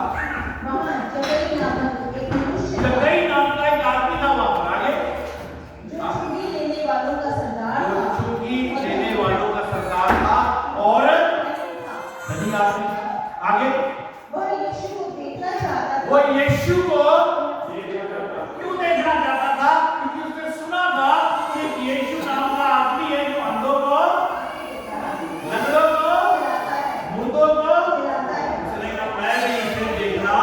वहाँ जक्कई नामक एक मनुष्य था, जक्कई नाम का एक आदमी था वहां पर। आगे, जो चुंगी लेने वालों का सरदार जो था। चुंगी लेने वालों का सरदार था और धनी आदमी। आगे, वह यीशु को देखना चाहता था। वो यीशु को क्यों देखना चाहता था? क्योंकि उसने सुना था कि यीशु नाम का आदमी है जो अंधों को, लंगड़ों को, मुर्दों को, उसने कहा मैं भी इसे देखना।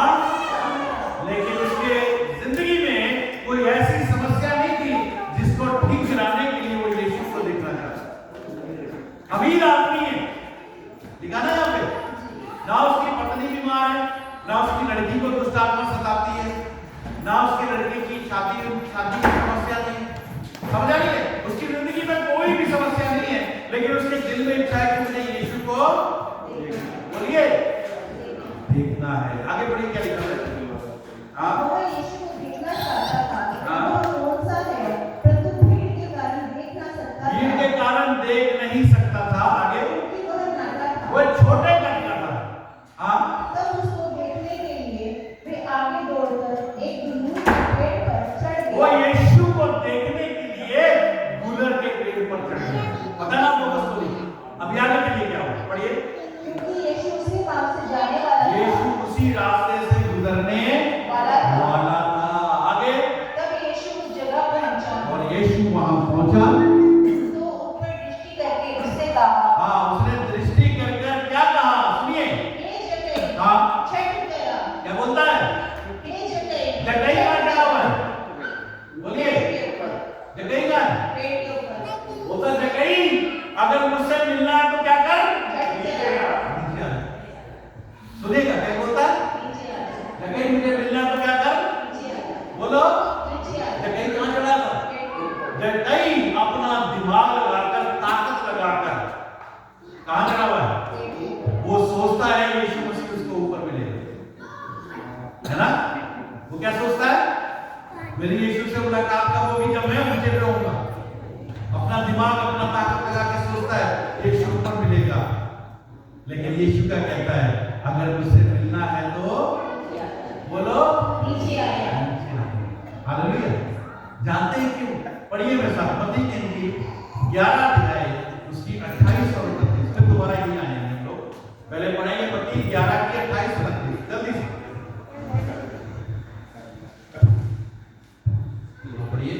लेकिन उसके जिंदगी में कोई ऐसी समस्या नहीं थी जिसको ठीक कराने के लिए वो यीशु को देखना चाहता। अमीर आदमी है, दिखाना यहाँ पे। ना उसकी पत्नी बीमार है, ना उसकी लड़की को दुष्ट आत्मा सताती है, ना उसकी लड़की की शादी की समस्या नहीं है। समझ आ रही है? उसकी जिंदगी में कोई भी समस्या नहीं है, लेकिन उसके दिल में इच्छा है कि मुझे यीशु को, बोलिए, देखना है। आगे बढ़िए, क्या लिखा है? हाँ, वह यीशु को देखना चाहता था। हाँ। वह कौन सा है, परंतु भीड़ के कारण देख ना सकता था। भीड़ के कारण देख नहीं सकता था। आगे, क्योंकि वह नाटा था। वो छोटे कद का था। हाँ, तब उसको देखने के लिए वे आगे दौड़कर एक गुलर के पेड़ पर चढ़ वो गए। यीशु को देखने के लिए गुलर के पेड़ पर चढ़ गए। पता ना आपको स्टोरी? अभी आगे के लिए क्या हुआ, पढ़िए। क्योंकि यीशु उसी मार्ग से जाने वाला था। यीशु उसी रास्ते से गुजरने वाला था। वाला था। आगे, तब यीशु उस जगह पहुंचा और यीशु वहां पहुंचा तो ऊपर दृष्टि करके उससे कहा, हाँ, उसने दृष्टि कर क्या कहा? सुनिए। हे जक्कई, हाँ, छठ गया। क्या बोलता है? हे जक्कई, जक्कई कहाँ चढ़ा हुआ है? बोलिए, जक्कई कहाँ है? पेड़ के ऊपर। बोलता जक्कई, अगर मुझसे मिलना है तो क्या कर? झट गया। नीचे आ। सुनेगा क्या बोलता है? नीचे आ जा, जक्कई मुझे मिलना है तो क्या कर? नीचे आ जा, बोलो। नीचे आ जा। जक्कई कहाँ चढ़ा था? पेड़ के ऊपर। जक्कई अपना दिमाग लगाकर, ताकत लगाकर कहाँ चढ़ा हुआ है? पेड़ के ऊपर। वो सोचता है यीशु मसीह उसको ऊपर मिलेगा, है ना? वो क्या सोचता है? मेरी यीशु से मुलाकात कब होगी? जब मैं नीचे रहूंगा। अपना दिमाग, अपना ताकत लगा के सोचता है यीशु ऊपर लेकिन यीशु क्या कहता है, अगर मुझसे मिलना है तो बोलो नीचे आया। हालेलुया। जानते हैं क्यों? पढ़िए मेरे साथ मत्ती के इंजील 11 अध्याय उसकी 28 और 29। फिर दोबारा यही आएंगे हम लोग, पहले पढ़ेंगे मत्ती 11 की 28 और 29 जल्दी से पढ़िए।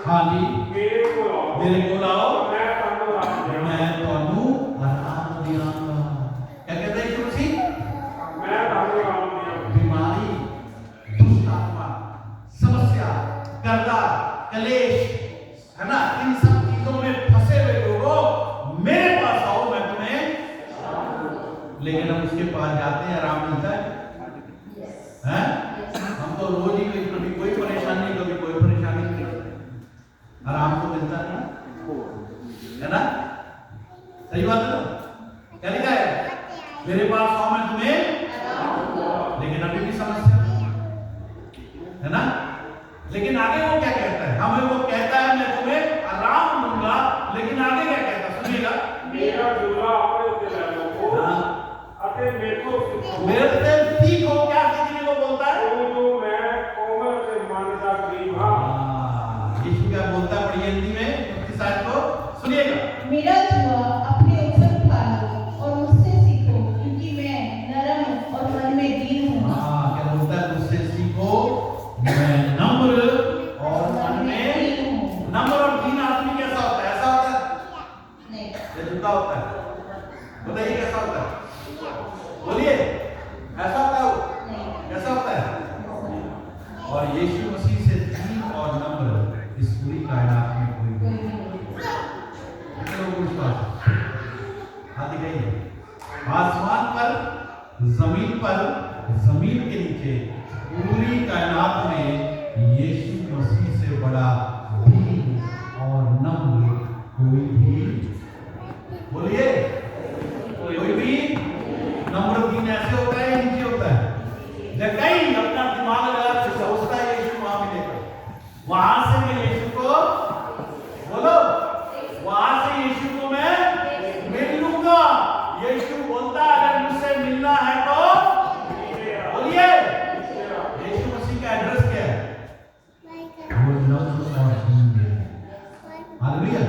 हाँ जी, मेरे को लाओ, मैं ਤੁਹਾਨੂੰ आराम दियांगा। क्या कहते हैं यीशु मसीह? बीमारी, दुष्ट आत्मा, समस्या, गर्दा, कलेश, है ना, इन सब चीजों में फंसे हुए लोगों मेरे पास आओ, मैं तुम्हें। लेकिन हम उसके पास जाते हैं, आराम मिलता है? हैं? हम तो रोज ही कभी कोई परेशानी, कभी कोई परेशानी नहीं, आराम तो मिलता नहीं, है ना? सही बात है ना? क्या लिखा है? मेरे पास आओ, मैं तुम्हें। लेकिन अभी भी समस्या है ना? लेकिन आगे वो क्या कहता है? हमें वो कहता है मैं तुम्हें आराम दूंगा, लेकिन आगे क्या कहता है? सुनिएगा, मेरा झूला अपने ऊपर ले लो अते मेरे को मेरे से सीखो। क्या सीखने को बोलता है? जो मैं कोमल से मन का गरीब हां। यीशु क्या बोलता है? पढ़िए हिंदी में इस आयत को सुनिएगा। मेरा जुआ अपने ऊपर उठा लो और मुझसे सीखो, क्योंकि मैं नरम और मन में दीन हूँ। क्या बोलता है? मुझसे सीखो, मैं नम्र और मन में दीन हूँ। नम्र और दीन आदमी कैसा होता है? ऐसा होता है? नहीं, ये झुका होता है? बताइए कैसा होता है? बोलिए, ऐसा होता है वो? नहीं, कैसा होता है? और यीशु मसीह से दीन और नम्र इस पूरी कायनात में कोई कोई नहीं। नहीं। कितने लोग विश्वास? हाथ दिखाइए। आसमान पर, जमीन पर, जमीन के नीचे, पूरी कायनात में यीशु मसीह से बड़ा दीन और नम्र कोई भी, बोलिए, कोई भी नम्र दीन ऐसे होता है, नीचे होता है। जब कहीं अपना दिमाग लगा के सोचता है यीशु वहां मिलेगा, वहां से मैं यीशु को, बोलो, वहां से यीशु को मैं मिल लूंगा। यीशु बोलता है अगर मुझसे मिलना है तो बोलिए। यीशु मसीह का एड्रेस क्या है? वो नम्र और दीन है। Hallelujah,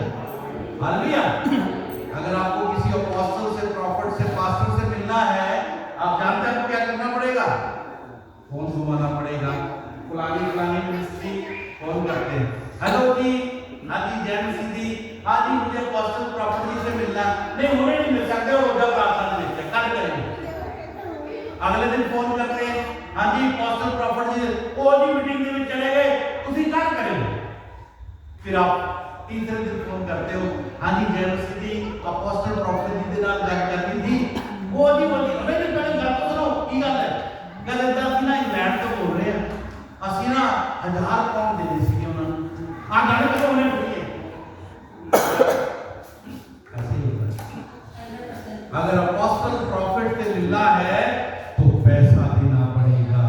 hallelujah. अगर आपको किसी अपोस्टल से, प्रॉफिट से, पास्टर से मिलना है, आप जानते हैं आपको क्या करना पड़ेगा? फोन घुमाना पड़ेगा। फलानी मिनिस्ट्री फोन करते हैं, हेलो जी, हाँ जी, जय मसीह जी, हाँ जी, मुझे अपोस्टल प्रॉफिट जी से मिलना। नहीं, उन्हें नहीं मिल सकते, वो जब प्रार्थना देते हैं, कल करेंगे। अगले दिन फोन करते हैं, हाँ जी अपोस्टल प्रॉफिट जी, वो जी मीटिंग में चले गए, उसी क्या करेंगे? फिर आप तीसरे दिन फोन करते हो, हाँ जी जय मसीह जी, अपोस्टल प्रॉफिट जी के नाल गल करनी थी, वो जी बोली हमें नहीं पहले गल तो सुनो की गल है। गल इदा सी ना, इंग्लैंड तो बोल रहे हैं ਅਸੀਂ ना 1000 पाउंड देने सी ਉਹਨਾਂ ਨੂੰ, आ गाने तो उन्हें बोलिए। ऐसे ही होता है। अगर अपोस्टल प्रॉफिट से मिलना है तो पैसा देना पड़ेगा,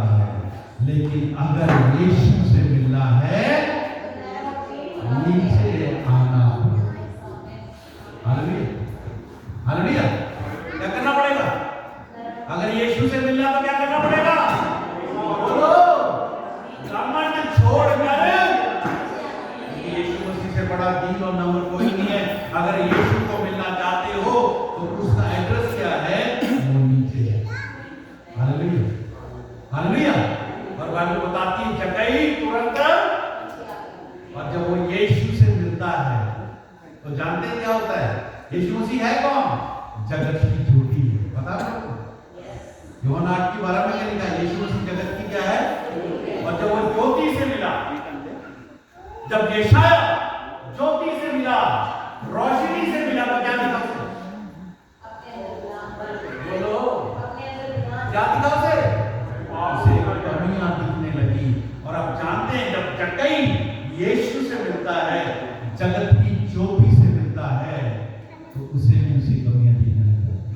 लेकिन अगर यीशु से मिलना है नीचे आना पड़ेगा। Hallelujah, hallelujah. क्या करना पड़ेगा? अगर यीशु से मिलना तो क्या करना पड़ेगा? बोलो, घमंड छोड़कर। यीशु मसीह से बड़ा दीन और नम्र कोई नहीं है। अगर यीशु को मिलना चाहते हो तो उसका एड्रेस क्या है? वो नीचे है। Hallelujah, hallelujah. और बाइबल बताती है जगई तुरंत, और जब वो यीशु से मिलता है तो जानते हैं क्या होता है? यीशु मसीह है कौन? जगत की ज्योति। पता है आपको? यूहन्ना 8:12 में क्या लिखा है? यीशु मसीह जगत की क्या है? और जब वो ज्योति से मिला, जब यशाया ज्योति से मिला, रोशनी से मिला, तो क्या दिखा उसे? बोलो, क्या दिखा उसे? उसे कमियां दिखने लगी। और आप जानते हैं जब जक्कई यीशु से मिलता है, जगत की ज्योति से मिलता है, तो उसे भी उसी कमियां दिखने लगती।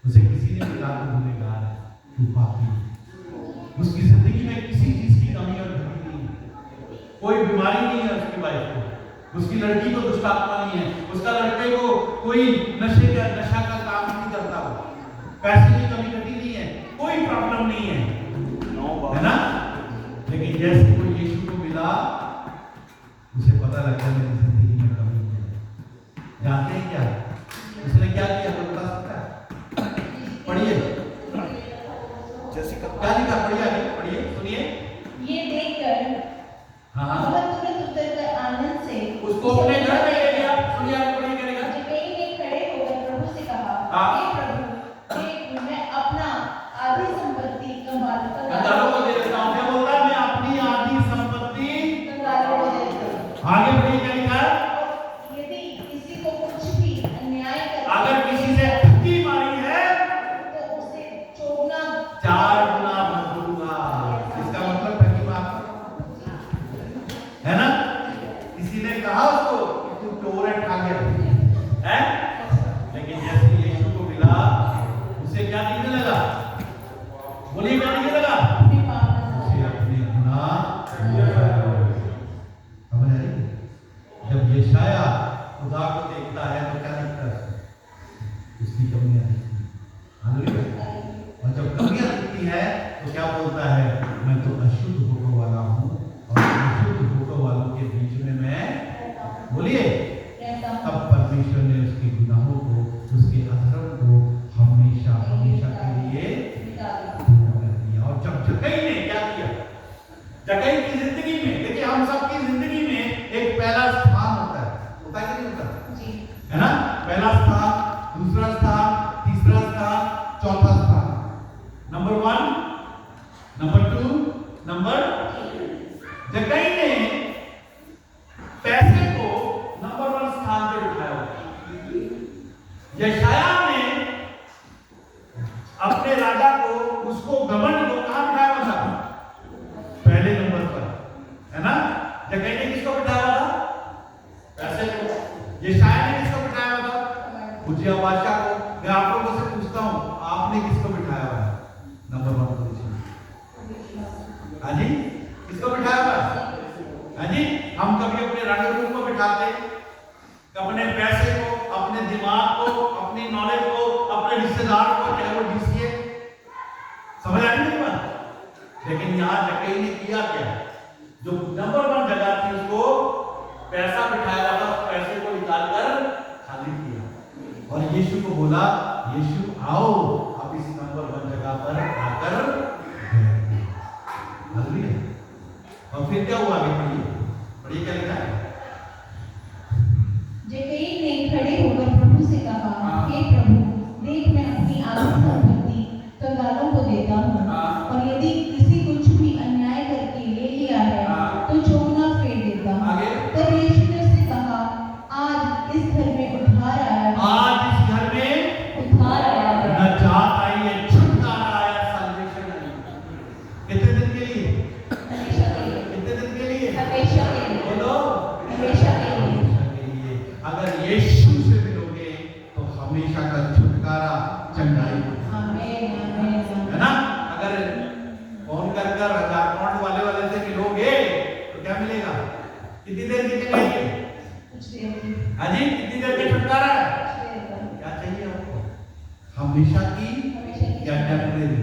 उसे किसी ने भी कहा गुनहगार है, तू पापी। उसकी जिंदगी में किसी चीज की कमी और घटी नहीं। कोई बीमारी नहीं है उसकी वाइफ को, उसकी लड़की को दुष्ट आत्मा नहीं है, उसका लड़के को कोई नशा का काम नहीं करता, वो पैसे की कमी कटी नहीं है, कोई प्रॉब्लम नहीं है, है ना। लेकिन जैसे कोई यीशु को मिला, उसे पता लगा मेरी जिंदगी में कमी है। जानते हैं क्या उसने क्या किया, कोई बता सकता है? पढ़िए जैसे क्या लिखा, पढ़िए सुनिए। ये देखकर हाँ वह तुरंत उतरकर आनंद से उसको अपने घर में ले लिया। सुनिए आगे पढ़िए क्या लिखा। जक्कई ने खड़े होकर प्रभु से कहा, हाँ। हे प्रभु, देख मैं अपना आधी संपत्ति कंगालों को दे देता हूँ। क्या बोलता है? मैं अपनी आधी संपत्ति कंगालों को दे देता हूँ। आगे पढ़िए क्या लिखा है। यदि किसी को कुछ भी अन्याय अगर किसी से ठगी मारी है तो उसे चौगुना 4 गुना भर दूंगा। इसका मतलब ठगी मार है ना। किसी ने कहा उसको कि तू चोर है, ठग है, लेकिन जैसे यीशु को मिला उसे क्या दिखने लगा? बोलिए क्या दिखने लगा? अपने पाप में उसे अपने गुनाह समझ आई। जब यशाया खुदा को देखता है तो क्या दिखता है? उसकी कमियां दिखती हैं। हालेलुया। और जब कमियां दिखती है तो क्या बोलता है? मैं तो अशुद्ध होने वाला हूँ और अशुद्ध होने वालों के बीच में मैं, बोलिए, तब परमेश्वर ने उसके गुनाहों को, उसके अधर्म को हमेशा हमेशा के लिए पूरा कर दिया। और जब जक्कई ने क्या किया? जक्कई की जिंदगी में, देखिए हम सबकी जिंदगी में एक पहला स्थान होता है कि नहीं होता? जी। है ना। पहला स्थान, दूसरा स्थान, तीसरा स्थान, चौथा स्थान। Number 1, number 2, number. जक्कई ने पैसे को नंबर 1 स्थान पे उठाया। यशाया ने अपने राजा को, उसको घमंड को कहां बिठाया हुआ था? पहले नंबर पर, है ना। जक्कई ने किसको बिठाया था? पैसे को। यशाया ने किसको बिठाया हुआ था? उजिया बादशाह को। मैं आप लोगों से पूछता हूं, आपने किसको बिठाया हुआ है नंबर 1 पोजीशन? हाँ जी, किसको बिठाया हुआ है? हाँ जी। हम कभी अपने राजा को बिठाते, अपने पैसे को, अपने दिमाग को, अपनी नॉलेज को, अपने रिश्तेदार को, चाहे वो डीसीए, समझ आई मेरी बात? लेकिन यहाँ जक्कई ने किया क्या? जो नंबर 1 जगह थी उसको पैसा बिठाया हुआ था, उस पैसे को निकालकर खाली किया और यीशु को बोला, यीशु आओ अब इस नंबर 1 जगह पर आकर बैठो। और फिर क्या हुआ? आगे पढ़िए क्या लिखा है। जक्कई ने खड़े होकर प्रभु से कहा, हे प्रभु, देख मैं अपनी आधी संपत्ति कंगालों को देता हूँ, और यदि किसी कुछ भी अन्याय करके ले लिया है तो चौगुना फेर देता हूँ। तब यीशु ने उससे कहा, आज इस घर में उद्धार आया है। आज इस घर में उद्धार आया है। नजात आई है, छुटकारा आया, साल्वेशन आई। कितने दिन के लिए? हमेशा के लिए। कितने दिन के लिए? हमेशा के लिए। बोलो, हमेशा के लिए। हमेशा के लिए। अगर यीशु से मिलोगे तो हमेशा का छुटकारा, चंगाई आमीन, आमीन, है ना। अगर फोन कर अकाउंट वाले से मिलोगे तो क्या मिलेगा? कितनी देर की चंगाई? कुछ देर की। हाँ जी, कितनी देर का छुटकारा है? कुछ देर का। क्या चाहिए आपको? हमेशा की हमेशा की। या टेम्परेरी?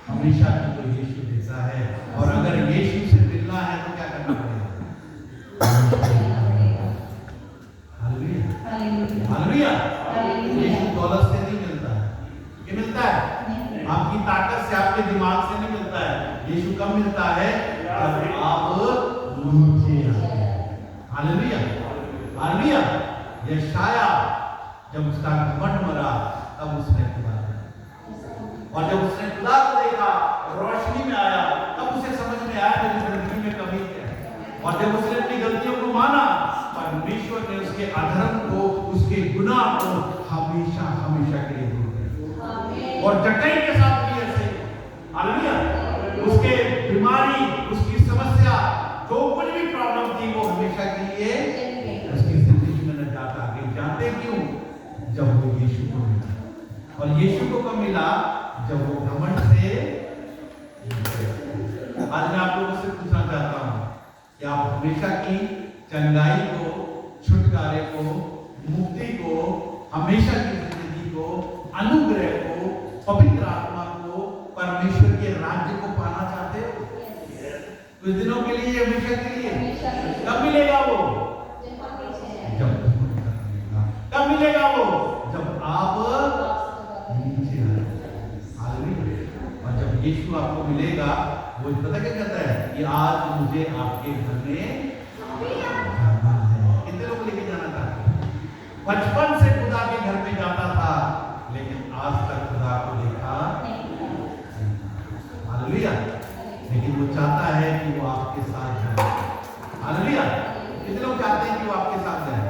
हमेशा की तो यीशु देता है। और अगर यीशु से मिलना है तो क्या करना पड़ेगा? Hallelujah, hallelujah. यीशु दौलत से नहीं मिलता है। क्या मिलता है? आपकी ताकत से, आपके दिमाग से नहीं मिलता है। यीशु कब मिलता है? जब आप नीचे आते हैं। Hallelujah, hallelujah. यशाया जब उसका घमंड मरा तब उसने खुदा देखा, और जब उसने खुदा को देखा, रोशनी में आया, तब उसे समझ में आया मेरी जिंदगी में कमी क्या है। और जब उसने अपनी गलतियों को माना, परमेश्वर ने उसके अधर्म को, उसके गुनाह को हमेशा हमेशा के लिए दूर कर दिया। और जक्कई के साथ भी ऐसे, हालेलुया। उसके बीमारी, उसकी समस्या, जो कुछ भी प्रॉब्लम थी वो हमेशा के लिए उसकी जिंदगी में नजात आ गई। जानते क्यों? जब वो यीशु को मिला। और यीशु को कब मिला? जब वो घमंड से। आज मैं आप लोगों से पूछना चाहता हूं, कि आप हमेशा की चंगाई को, छुटकारे को, मुक्ति को, हमेशा की जिंदगी को, अनुग्रह को, पवित्र आत्मा को, परमेश्वर के राज्य को पाना चाहते हो? कुछ दिनों के लिए, हमेशा के लिए? कब मिलेगा वो? जब कब मिलेगा वो? जब आप नीचे आएंगे। और जब यीशु आपको मिलेगा, वो पता क्या कहता है कि आज मुझे आपके घर में जाना है। कितने लोग लेके जाना था? बचपन से खुदा के घर में जाता था, लेकिन आज तक खुदा को देखा हालेलुया। लेकिन वो चाहता है कि वो आपके साथ जाए। हालेलुया। कितने लोग चाहते हैं कि वो आपके साथ जाए?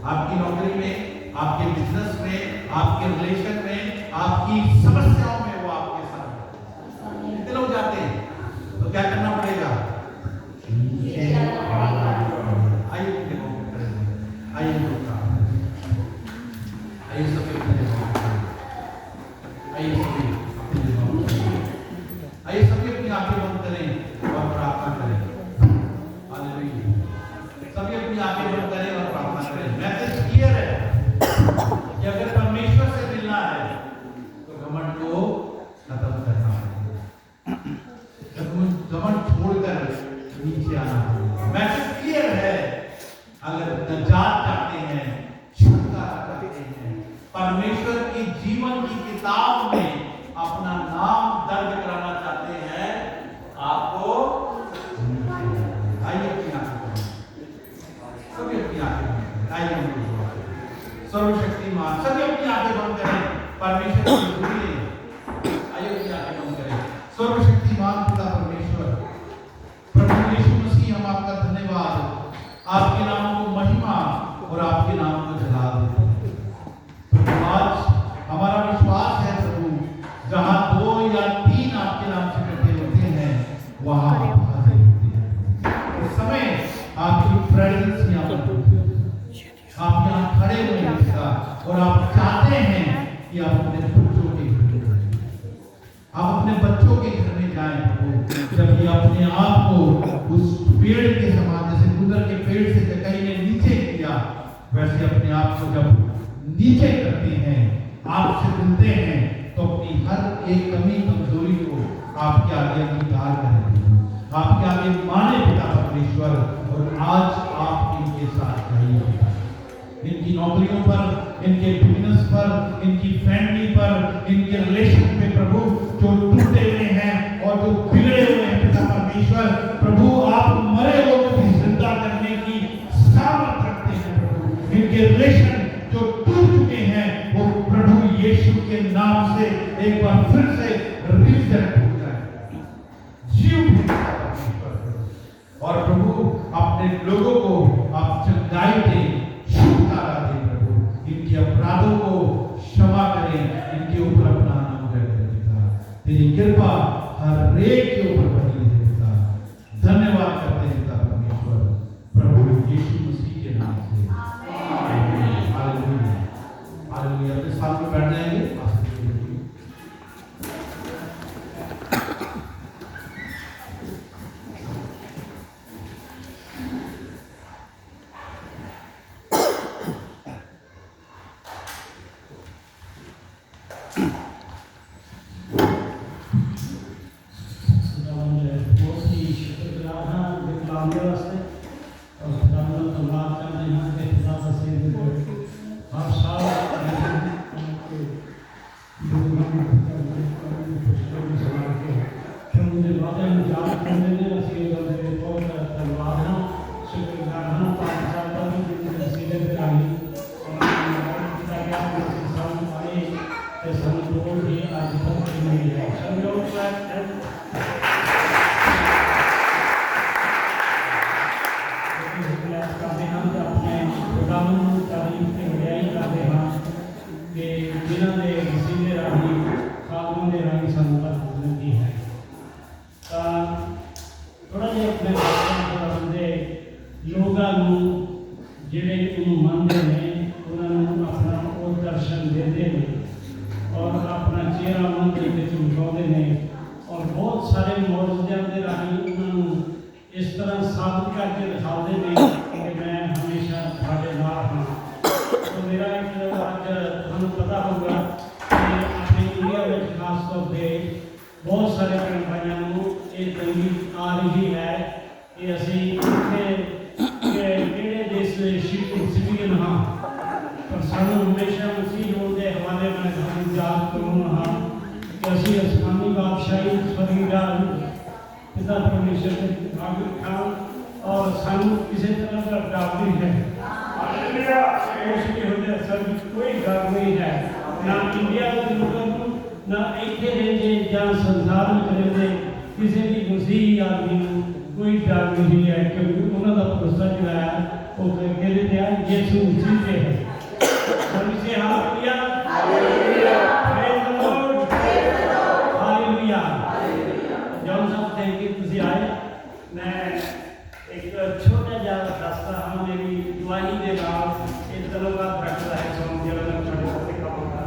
आपकी नौकरी में, आपके बिजनेस में, आपके रिलेशन में, आपकी समस्याओं में वो आपके साथ। कितने लोग चाहते हैं? तो क्या करना पड़ेगा? आइए आइए आइए सभी आइए सभी अपनी आंखें बंद करें और प्रार्थना करें। हालेलुया। सभी अपनी आंखें बंद करें और प्रार्थना करें। मैसेज क्लियर है कि अगर परमेश्वर से मिलना है तो घमंड को खत्म करना है, घमंड छोड़कर नीचे आना है। मैसेज क्लियर है। अगर नजात चाहते हैं, छुटकारा चाहते हैं, परमेश्वर की जीवन की किताब में अपना नाम दर्ज कराना चाहते हैं, आपको आइए अपनी आंखें सभी अपनी आंखें आइए सर्वशक्तिमान सभी अपनी आंखें बंद करें। परमेश्वर की भूलिए। आइए अपनी आंखें बंद करें। सर्वशक्तिमान पिता परमेश्वर, प्रभु यीशु मसीह, हम आपका धन्यवाद, आपके नाम को महिमा और आपके नाम को जला देते हैं। आज हमारा विश्वास है प्रभु, जहां 2 या 3 आपके नाम से इकट्ठे होते हैं, वहां आप हाजिर होते हैं। इस समय आपकी प्रेजेंस यहाँ पर आप यहाँ खड़े हुए हैं पिता, और आप चाहते हैं कि आप अपने बच्चों के घर में जाएं। आप अपने बच्चों के घर में जाएं प्रभु। जब ये अपने आप को उस पेड़ के समान, जैसे गुदर के पेड़ से जकई ने नीचे किया, वैसे अपने आप को जब नीचे करते हैं, आपसे मिलते हैं, तो अपनी हर एक कमी कमजोरी को आपके आगे अंगीकार करें, आपके आगे माने पिता परमेश्वर। और आज आप इनके साथ जाइए, इनकी नौकरियों पर, इनके बिजनेस पर, इनकी फैमिली पर, इनके रिलेशन पे प्रभु जो टूटे हुए हैं और जो बिगड़े हुए हैं पिता परमेश्वर, प्रभु आप मरे लोगों को जिंदा करने की सामर्थ रखते हैं प्रभु। इनके रिलेशन जो टूट चुके हैं, वो प्रभु यीशु के नाम से एक बार फिर से रिसेट हो जाए, जीव और प्रभु अपने लोगों को आप चंगाई दें, छुटकारा दें प्रभु। इनके अपराधों को क्षमा करें, इनके ऊपर अपना अनुग्रह करें पिता। तेरी कृपा हर एक के ऊपर बनी है पिता। धन्यवाद करते हैं पिता परमेश्वर, प्रभु यीशु मसीह के नाम से आमीन। Hallelujah hallelujah. अपने साथ में बैठ जाएंगे। और बहुत सारे मौजूदा के राही उन्होंने इस तरह साबित करके दिखाते हैं कि मैं हमेशा ਤੁਹਾਡੇ ਨਾਲ ਹਾਂ। तो मेरा एक आज ਤੁਹਾਨੂੰ पता होगा कि अपने इंडिया में खास तौर पर बहुत सारे भैन भाइयों को ये तंगी आ रही है कि असी किहड़े देश के सिटीजन हाँ, पर सानू हमेशा मसीह होने के हवाले में हम याद करना हाँ कि असी आसमानी बादशाही स्वर्गी राज पिता परमेश्वर के नागरिक खान और सानू किसी तरह का डर नहीं है। सभी कोई डर नहीं है, ना इंडिया के लोगों को, ना इतने रहने या संसार में रहने किसी भी मसीही आदमी को कोई डर नहीं है, क्योंकि उन्होंने भरोसा जो है वो कहते हैं यीशु मसीह पे है। सभी से hallelujah, praise the Lord, hallelujah. John साहब थैंक यू तुझे आए। मैं एक छोटा जा रास्ता हाँ मेरी दुआई के नाल एक धन्यवाद रखता है सो जो मैं थोड़े से कहूँगा।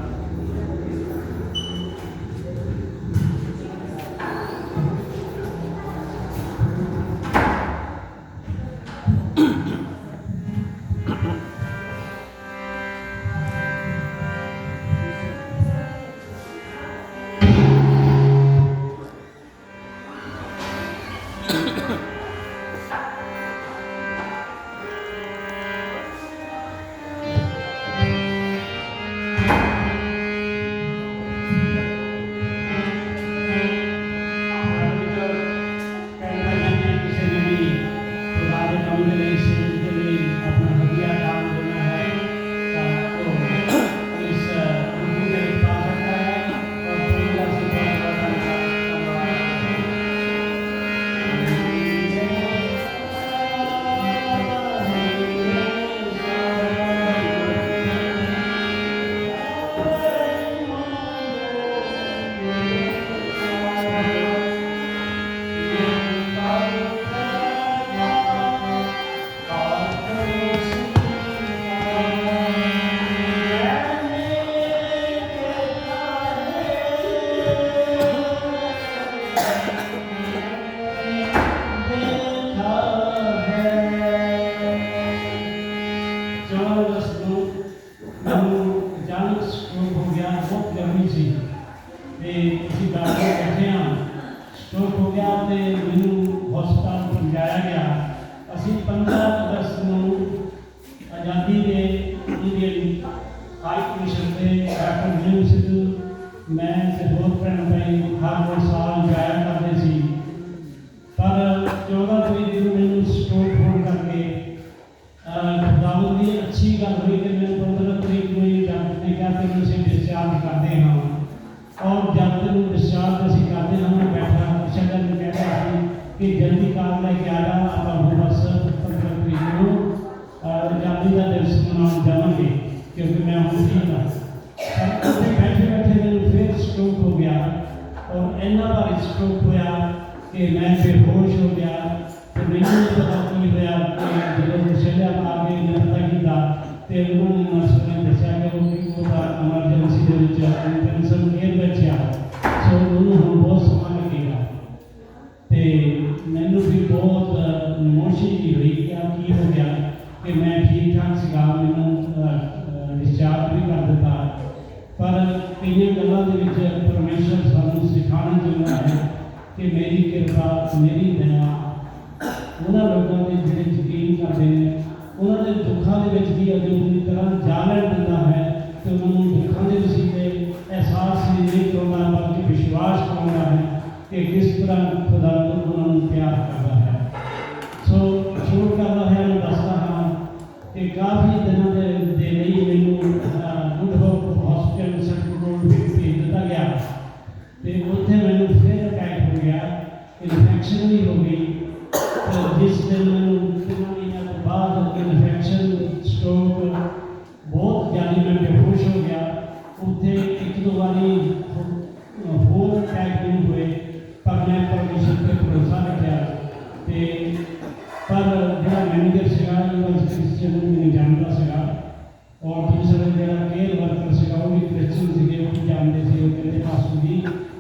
और दूसरा मेरा केयर वर्कर से वो भी क्रिश्चियन थे, वो जानते थे, वो कहते पास भी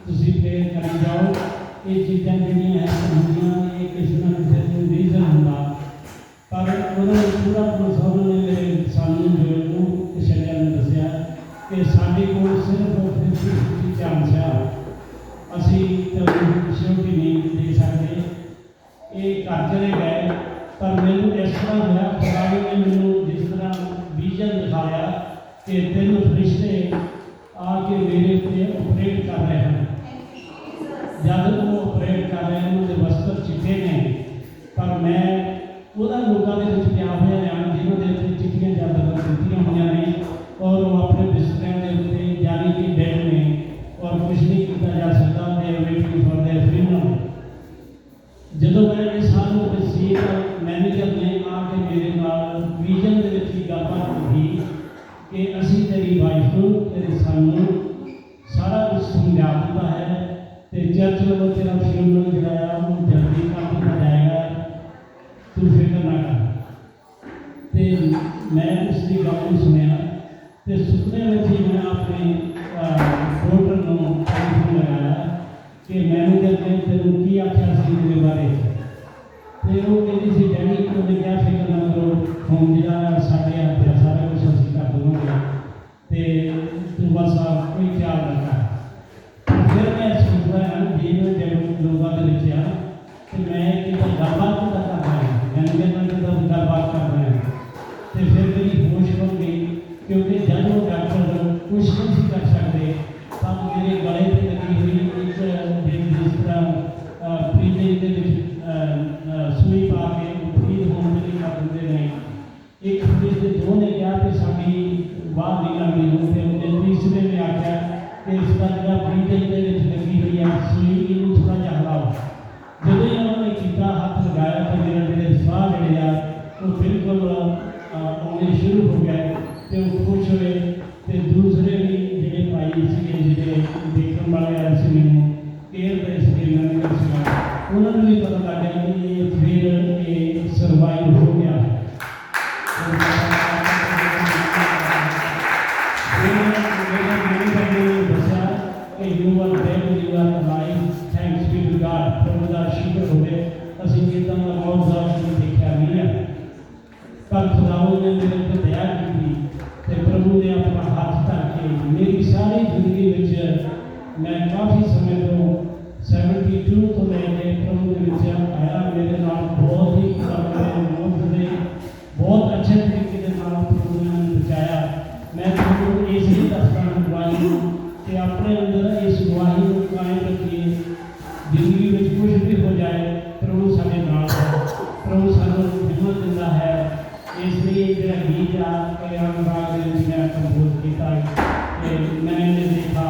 तुसी प्रेयर कर जाओ ਇਹ ਚੀਜ਼ਾਂ ਜਿਹੜੀਆਂ ਹੈ ਹੁੰਦੀਆਂ ਇਹ ਕਿਸੇ ਨਾ ਕਿਸੇ ਨੂੰ ਰੀਜ਼ਨ ਹੁੰਦਾ, ਪਰ ਉਹਨਾਂ ਨੇ ਪੂਰਾ ਭਰੋਸਾ ਉਹਨਾਂ ਨੇ ਮੇਰੇ ਸਾਨੂੰ ਜੋ ਨੂੰ ਸ਼ਰਿਆ ਨੇ ਦੱਸਿਆ ਕਿ ਸਾਡੇ ਕੋਲ ਸਿਰਫ 50 ਚਾਂਸ ਆ, ਅਸੀਂ ਤੁਹਾਨੂੰ ਸਿਕਿਉਰਿਟੀ ਨਹੀਂ ਦੇ ਸਕਦੇ। ਇਹ ਘਰ ਚਲੇ ਗਏ, ਪਰ ਮੈਨੂੰ ਇਸ ਤਰ੍ਹਾਂ ਹੋਇਆ ਖੁਦਾ ਨੇ ਮੈਨੂੰ ਜਿਸ ਤਰ੍ਹਾਂ ਵਿਜ਼ਨ ਦਿਖਾਇਆ ਕਿ 3 ਫਰਿਸ਼ਤੇ ਆ ਕੇ ਮੇਰੇ ਉੱਤੇ ਆਪਰੇਟ ਕਰ ਰਹੇ ਹਨ। ਜਦ ਉਹ ਆਪਰੇਟ ਕਰ ਰਹੇ ਹਨ ਉਹਦੇ ਵਸਤਰ ਚਿੱਟੇ ਨੇ, ਪਰ ਮੈਂ ਉਹਨਾਂ ਲੋਕਾਂ ਦੇ ਵਿੱਚ ਪਿਆ ਹੋਇਆ ਹਾਂ ਜਿਨ੍ਹਾਂ ਦੇ ਉੱਤੇ ਚਿੱਟੀਆਂ ਚਾਦਰਾਂ ਦਿੱਤੀਆਂ ਹੋਈਆਂ ਨੇ ਔਰ ਉਹ ਆਪਣੇ ਬਿਸਤਰਿਆਂ ਦੇ ਉੱਤੇ ਜਾਨੀ ਕਿ ਬੈਠ ਨੇ ਔਰ ਕੁਛ ਨਹੀਂ ਕੀਤਾ ਜਾ ਸਕਦਾ। ਦੇ ਵੇਟਿੰਗ ਫॉर देयर फ्रीडम। ਜਦੋਂ ਮੈਂ ਇਸ ਹਾਲ ਵਿੱਚ ਸੀ ਤਾਂ ਮੈਨੇਜਰ ਨੇ ਆ ਕੇ ਮੇਰੇ ਨਾਲ ਵਿਜ਼ਨ ਦੇ ਵਿੱਚ ਹੀ ਗੱਲਬਾਤ ਕੀਤੀ ਕਿ ਅਸੀਂ ਤੇਰੀ ਵਾਈਫ ਨੂੰ ਤੇਰੇ son ਨੂੰ ਸਾਰਾ ਕੁਝ ਸਮਝਾ ਦਿੱਤਾ ਹੈ ਤੇ ਚਰਚ ਵੱਲੋਂ ਤੇਰਾ ਫਿਊਨਰਲ ਜਿਹੜਾ ਆ ਉਹ ਜਲਦੀ ਕਰ ਦਿੱਤਾ ਜਾਏਗਾ, ਤੂੰ ਫਿਕਰ ਨਾ ਕਰ। ਤੇ ਮੈਂ ਉਸ ਦੀ ਗੱਲ ਨੂੰ ਸੁਣਿਆ ਤੇ ਸੁਪਨੇ ਵਿੱਚ ਹੀ ਮੈਂ ਆਪਣੇ ਡਾਕਟਰ ਨੂੰ ਟੈਲੀਫੋਨ ਲਗਾਇਆ ਕਿ ਮੈਨੇਜਰ ਨੇ ਤੈਨੂੰ ਕੀ ਆਖਿਆ ਸੀ ਮੇਰੇ ਬਾਰੇ। ਤੇ ਉਹ ਕਹਿੰਦੀ ਸੀ ਡੈਡੀ ਉਹਨੇ ਕਿਹਾ ਫਿਕਰ ਨਾ ਕਰੋ, ਹੁਣ ਜਿਹੜਾ ਸਾਡੇ ਹੱਥ ਹੈ ਸਾਰਾ ਕੁਛ ਅਸੀਂ ਕਰ ਦੇਵਾਂਗੇ ਤੇ ਤੂੰ ਬਸ ਕੋਈ ਖਿਆਲ ਨਾ ਕਰ। ਫਿਰ ਮੈਂ ਸੋਚਦਾ ਹਾਂ ਜੇ ਮੈਂ ਜਦ ਲੋਕਾਂ ਦੇ ਵਿੱਚ ਆ ਤੇ ਮੈਂ ਕਿਹਦਾ ਗੱਲਬਾਤ ਕਿੱਦਾਂ ਕਰਦਾ ਹਾਂ, ਮੈਨੇਜਰ ਨਾਲ ਕਿੱਦਾਂ ਗੱਲਬਾਤ ਕਰਦਾ ਹਾਂ। ਤੇ ਫਿਰ ਮੇਰੀ ਹੋਸ਼ ਬਣ ਗਈ ਕਿਉਂਕਿ ਜਦ ਉਹ ਡਾਕਟਰ ਕੁਛ ਨਹੀਂ ਸੀ ਕਰ ਸਕਦੇ ਤਾਂ ਮੇਰੇ ਗਲੇ 'ਤੇ ਲੱਗੀ ਹੋਈ ਇੱਕ ਜਿਸ ਤਰ੍ਹਾਂ ਪ੍ਰੀਜੇ ਦੇ ਵਿੱਚ ਸੂਈ ਪਾ ਕੇ ਫਰੀਦ ਹੋਣ ਦੇ ਲਈ ਕਰ ਦਿੰਦੇ ਨੇ। ਇੱਕ ਫਰੀਦ ਦੇ ਦੋ ਨੇ ਕਿਹਾ ਕਿ ਸਾਡੀ ਬਾਹ ਨਹੀਂ ਲੱਗਦੀ ਹੁਣ, ਤੇ ਉਹਨੇ ਤੀਸਰੇ ਨੇ ਆਖਿਆ ਕਿ ਇਸ ਦਾ ਜਿਹੜਾ ਪ੍ਰੀਜੇ ਦੇ ਵਿੱਚ ਲੱਗੀ ਹੋਈ ਹੈ ਸੂਈ ਇਹਨੂੰ ਥੋੜ੍ਹਾ ਜਿਹਾ ਹਿਲਾਓ। ਜਦੋਂ ਹੀ ਉਹਨਾਂ ਨੇ ਕੀਤਾ ਹੱਥ ਲਗਾਇਆ ਤਾਂ ਮੇਰੇ ਜਿਹੜੇ ਸਾਹ ਜਿਹੜੇ ਆ ਉਹ ਬਿਲਕੁਲ ਆਉਣੇ ਸ਼ੁਰੂ ਹੋ ਗਏ ਤੇ ਉਹ ਖੁਸ਼ ਹੋਏ ਤੇ ਦੂਸਰੇ ਵੀ ਜਿਹੜੇ ਭਾਈ ਸੀਗੇ ਜਿਹੜੇ ਦੇਖਣ ਵਾਲੇ ਆਏ ਸੀ ਮੈਨੂੰ ਕੇਅਰ ਦੇ ਸੀਗੇ ਮੈਨੇਜਰ ਸੀਗਾ ਉਹਨਾਂ ਨੂੰ ਵੀ ਪਤਾ ਲੱਗ ਗਿਆ ਕਿ ਇਹ ਫਿਰ ਇਹ ਸਰਵਾਈਵ ਹੋ ਗਿਆ। ਦੱਸਿਆ ਕਿ you are dead you are alive thanks be to God. ਪ੍ਰਭੂ ਦਾ ਸ਼ੁਕਰ ਹੋਵੇ ਅਸੀਂ ਕਿਦਾਂ ਦਾ ਮੌਜੂਦਾ ਦੇਖਿਆ ਨਹੀਂ ਹੈ, ਪਰ ਖੁਦਾਵੰਦ ਨੇ ਮੇਰੇ ਉੱਤੇ ਦਇਆ ਕੀਤੀ ਤੇ ਪ੍ਰਭੂ ਨੇ ਆਪਣਾ ਹੱਥ ਧਰ ਕੇ ਮੇਰੀ ਸਾਰੀ ਜ਼ਿੰਦਗੀ ਵਿੱਚ ਮੈਂ ਕਾਫੀ ਸਮੇਂ ਤੋਂ 72 ਤੋਂ ਲੈ ਕੇ ਪ੍ਰਭੂ ਦੇ ਵਿੱਚ ਆਇਆ। ਮੇਰੇ ਨਾਲ ਬਹੁਤ ਹੀ ਬਹੁਤ ਅੱਛੇ ਤਰੀਕੇ ਦੇ ਨਾਲ ਪ੍ਰਭੂ ਨੇ ਮੈਨੂੰ ਬਚਾਇਆ। ਮੈਂ ਤੁਹਾਨੂੰ ਇਸ ਹੀ ਦੱਸਦਾ ਗਵਾਹੀ ਨੂੰ ਕਿ ਆਪਣੇ ਅੰਦਰ ਇਸ ਗਵਾਹੀ ਨੂੰ ਕਾਇਮ ਰੱਖੀਏ। ਜ਼ਿੰਦਗੀ ਵਿੱਚ ਕੁਝ ਵੀ ਹੋ ਜਾਏ ਪ੍ਰਭੂ ਸਾਡੇ ਨਾਲ ਹੈ, ਪ੍ਰਭੂ ਸਾਨੂੰ ਹਿੰਮਤ ਦਿੰਦਾ ਹੈ। ਇਸ ਲਈ ਜਿਹੜਾ ਗੀਤ ਆ ਕਲਿਆਣ ਰਾਗ ਦੇ ਵਿੱਚ ਮੈਂ ਕੰਪੋਜ਼ ਕੀਤਾ ਕਿ मैंने देखा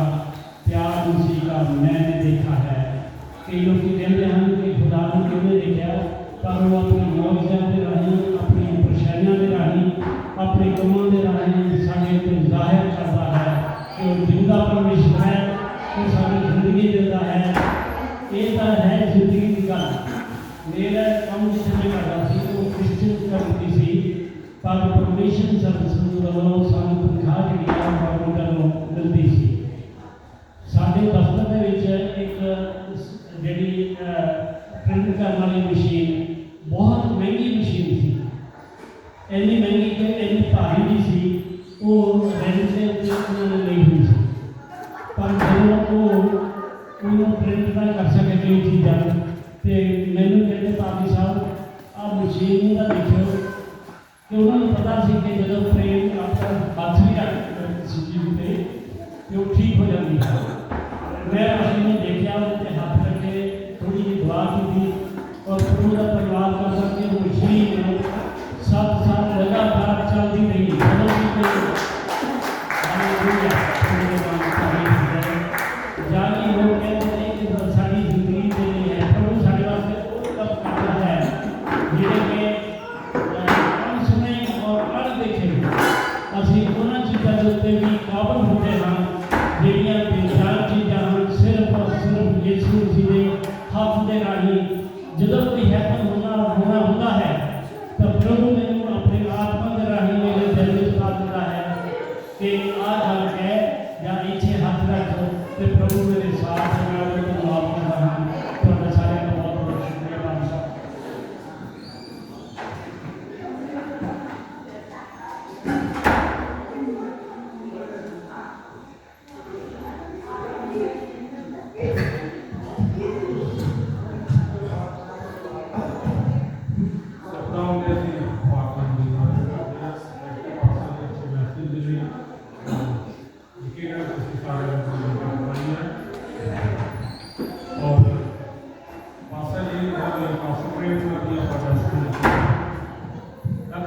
प्यार उसी का मैंने देखा है। कई लोग कहते हैं कि खुदा ने कितने देखा, पर वो अपनी मौजूदा के राही अपनी परेशानियों के राही अपने कमों के राही साढ़े को जाहिर करता है कि वो जिंदा परमेश्वर है, वो सारी जिंदगी देता है। ये तो है जिंदगी की गल। मेरा काम जितने करता सी वो क्रिश्चियन करती सी, पर परमिशन सर्विस वालों सानू तनख्वाह जी गवर्नमेंट मिलती सी। साढ़े दफ्तर के विच एक जी प्रिंट करने वाली मशीन बहुत महंगी मशीन थी, इन्नी महंगी कि इन्नी भारी नहीं सी, वो रेंट के उत्ते उन्होंने ली हुई सी। पर जो वो प्रिंट ना कर सके कई चीज़ा तो मैनू कहते पापी साहब आ मशीन का देखो कि उन्होंने पता सी कि जो प्रेम आपका हाथ भी रख चीज़ पर वो ठीक हो जाती है। मैं मशीन देखा उसके हाथ रखे थोड़ी जी दुआ की और पूरा परिवार कर सकते वो मशीन 7 साल लगातार चलती रही। जानी लोग कहते हैं कि साड़ी जिंदगी के लिए है, प्रभु साढ़े वास्ते वो कब करता है जिन्हें के अनसुने और अनदेखे असी उन्होंने चीज़ों के उत्ते भी काबल होते हैं ਜਿਹੜੀਆਂ ਬੇਜਾਨ ਚੀਜ਼ਾਂ ਹਨ। ਸਿਰਫ ਔਰ ਸਿਰਫ ਯਿਸੂ ਮਸੀਹ ਦੇ ਹੱਥ ਦੇ ਰਾਹੀਂ ਜਦੋਂ ਕੋਈ ਹੈਪਨ ਹੋਣਾ ਹੁੰਦਾ ਹੈ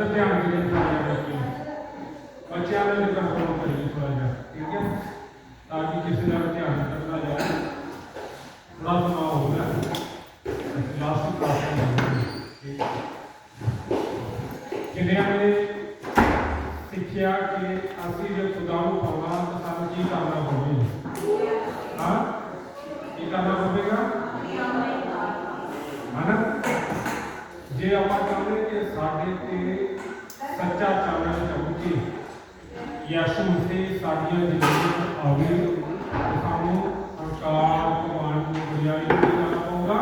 उधर ध्यान दीजिए बच्चों ने कंट्रोल करिए थोड़ा जा, ठीक है, ताकि किसी का ध्यान करना जाए। थोड़ा सा होगा लास्ट क्लास में जिन्हें हमने सीखा कि असली जो खुदा को पाना तो सानू की करना होगा। हाँ की करना होगा है ना। जे आप चाहते कि साढ़े ते सच्चा चानन चमके यीशु मसीह साडियां जिंदगी आवे तो सानू अहंकार घमंड बुराई नहीं करना पऊगा,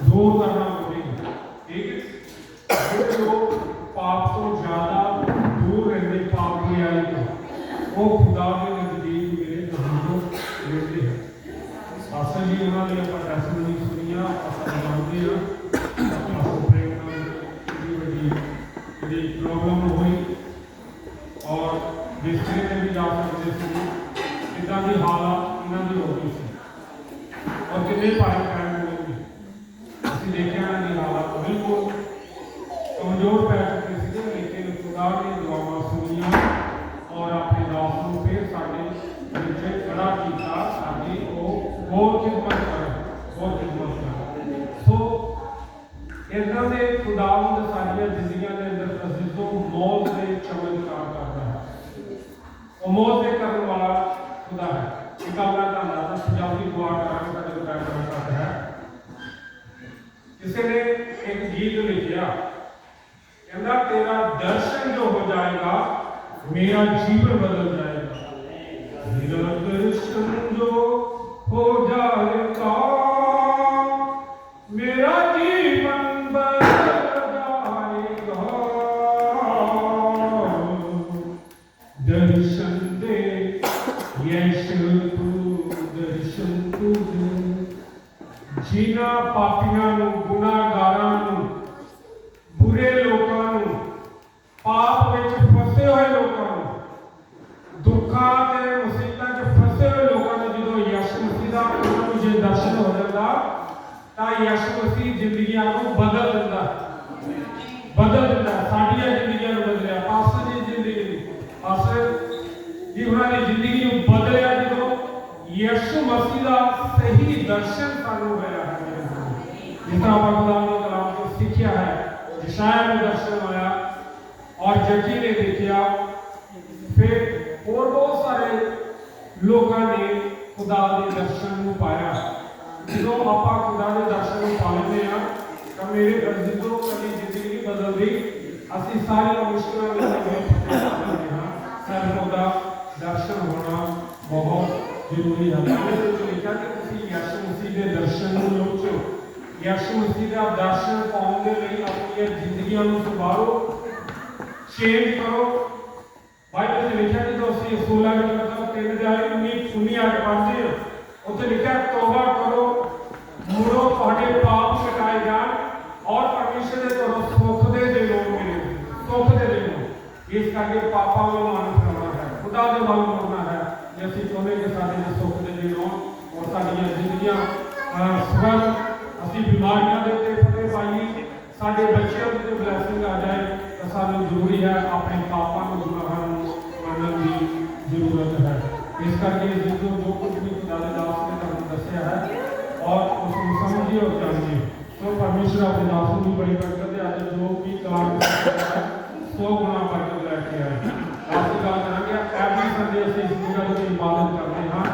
दूर करना पड़ेगा। ठीक है, जो पाप तो ज्यादा दूर रहते पाप बुराई तो वो खुदा के नजदीक मेरे नजदीकों रहते हैं। असल जी उन्होंने अपना टेस्टिमनी सुनिया असल जानते हैं प्रॉब्लम हुई और बिस्तरे में भी जा सकते थे, इतना की हालत इन्हों की हो गई थी और कितने भाई बहन होंगे असं देखा इन्हों की हालत बिल्कुल कमजोर पै चुके थे। लेकिन खुदा ने दुआवां सुनिया और अपने दास को फिर साढ़े खड़ा किया ताकि वो बहुत खिदमत करे, बहुत खिदमत करे। सो इन्हों के खुदावंद साडियां जिंदगियां के अंदर अजीजों मौत के चमत्कार करता है, वो मौत के करने वाला खुदा है। एक अपना धन्यवाद पंजाबी दुआ करता है। किसी ने एक गीत लिखा कहना तेरा दर्शन जो हो जाएगा मेरा जीवन बदल जाएगा, मेरा दर्शन जो हो जाएगा मेरा जीवन दर्शन दे यीशु तू दर्शन तू जिन्हां पापियां नूं गुनाहगारां नूं बुरे लोकां नूं पाप विच फसे हुए लोकां नूं दुखां ते मुसीबतां च फसे हुए लोकां नूं जदों यीशु मसीह दा उन्हां नूं जे दर्शन हो जांदा तां यीशु मसीह जिंदगियां नूं बदल दिंदा साडियां जिंदगियां नूं बदलिया पास्टर दी जिंदगी पास्टर जी उन्होंने जिंदगी नूं बदलिया जदों यीशु मसीह दा सही दर्शन सानू होया है। जितना आप खुदा ने कलाम को सीखा है यशायाह में दर्शन होया और जकी ने देखा, फिर और बहुत सारे लोगों ने खुदा के दर्शन नूं पाया। जो आप खुदा के दर्शन नूं पा लेते हैं तो मेरे अजीजों कभी जिंदगी बदलती असं सारी मुश्किलों का दर्शन होना बहुत जरूरी है। लिखा कि यीशु मसीह के दर्शन लोचो, यीशु मसीह का दर्शन पाने के लिए अपनी जिंदगियों को संभालो, चेंज करो। बाइबल में लिखा कि जो असं 16 के मतलब 3 अध्याय 19 आगे पढ़ते हैं उत्थे लिखा तौबा करो मुड़ो तुहाडे पाप मिटाए जान और परमेश्वर के तुहानू सुख दे दिन मिले, सुख दे दिन। इस करके पापा को मन फिराना है, खुदा के वाल मुड़ना है। जे असीं चाहुंदे कि साडे सुख दे दिन और साडियां जिंदगियां स्वस्थ, असीं बीमारियां दे उत्ते फतेह पाईए, साडे बच्चों की ब्लैसिंग आ जाए तो सानू जरूरी है अपने पापां नूं गुनाहां नूं मनण दी जरूरत है। इस करके जो कुछ भी खुदा के दास ने तुहानू दस्सिया है और उसको समझिए और जानिए। तो परमेश्वर अपने दासों की बड़ी बरकत है। आज जो भी काम 100 गुना बरकत लैके आए। आज गल करेंगे एवरी संडे असीं इस जगह की इबादत करते हैं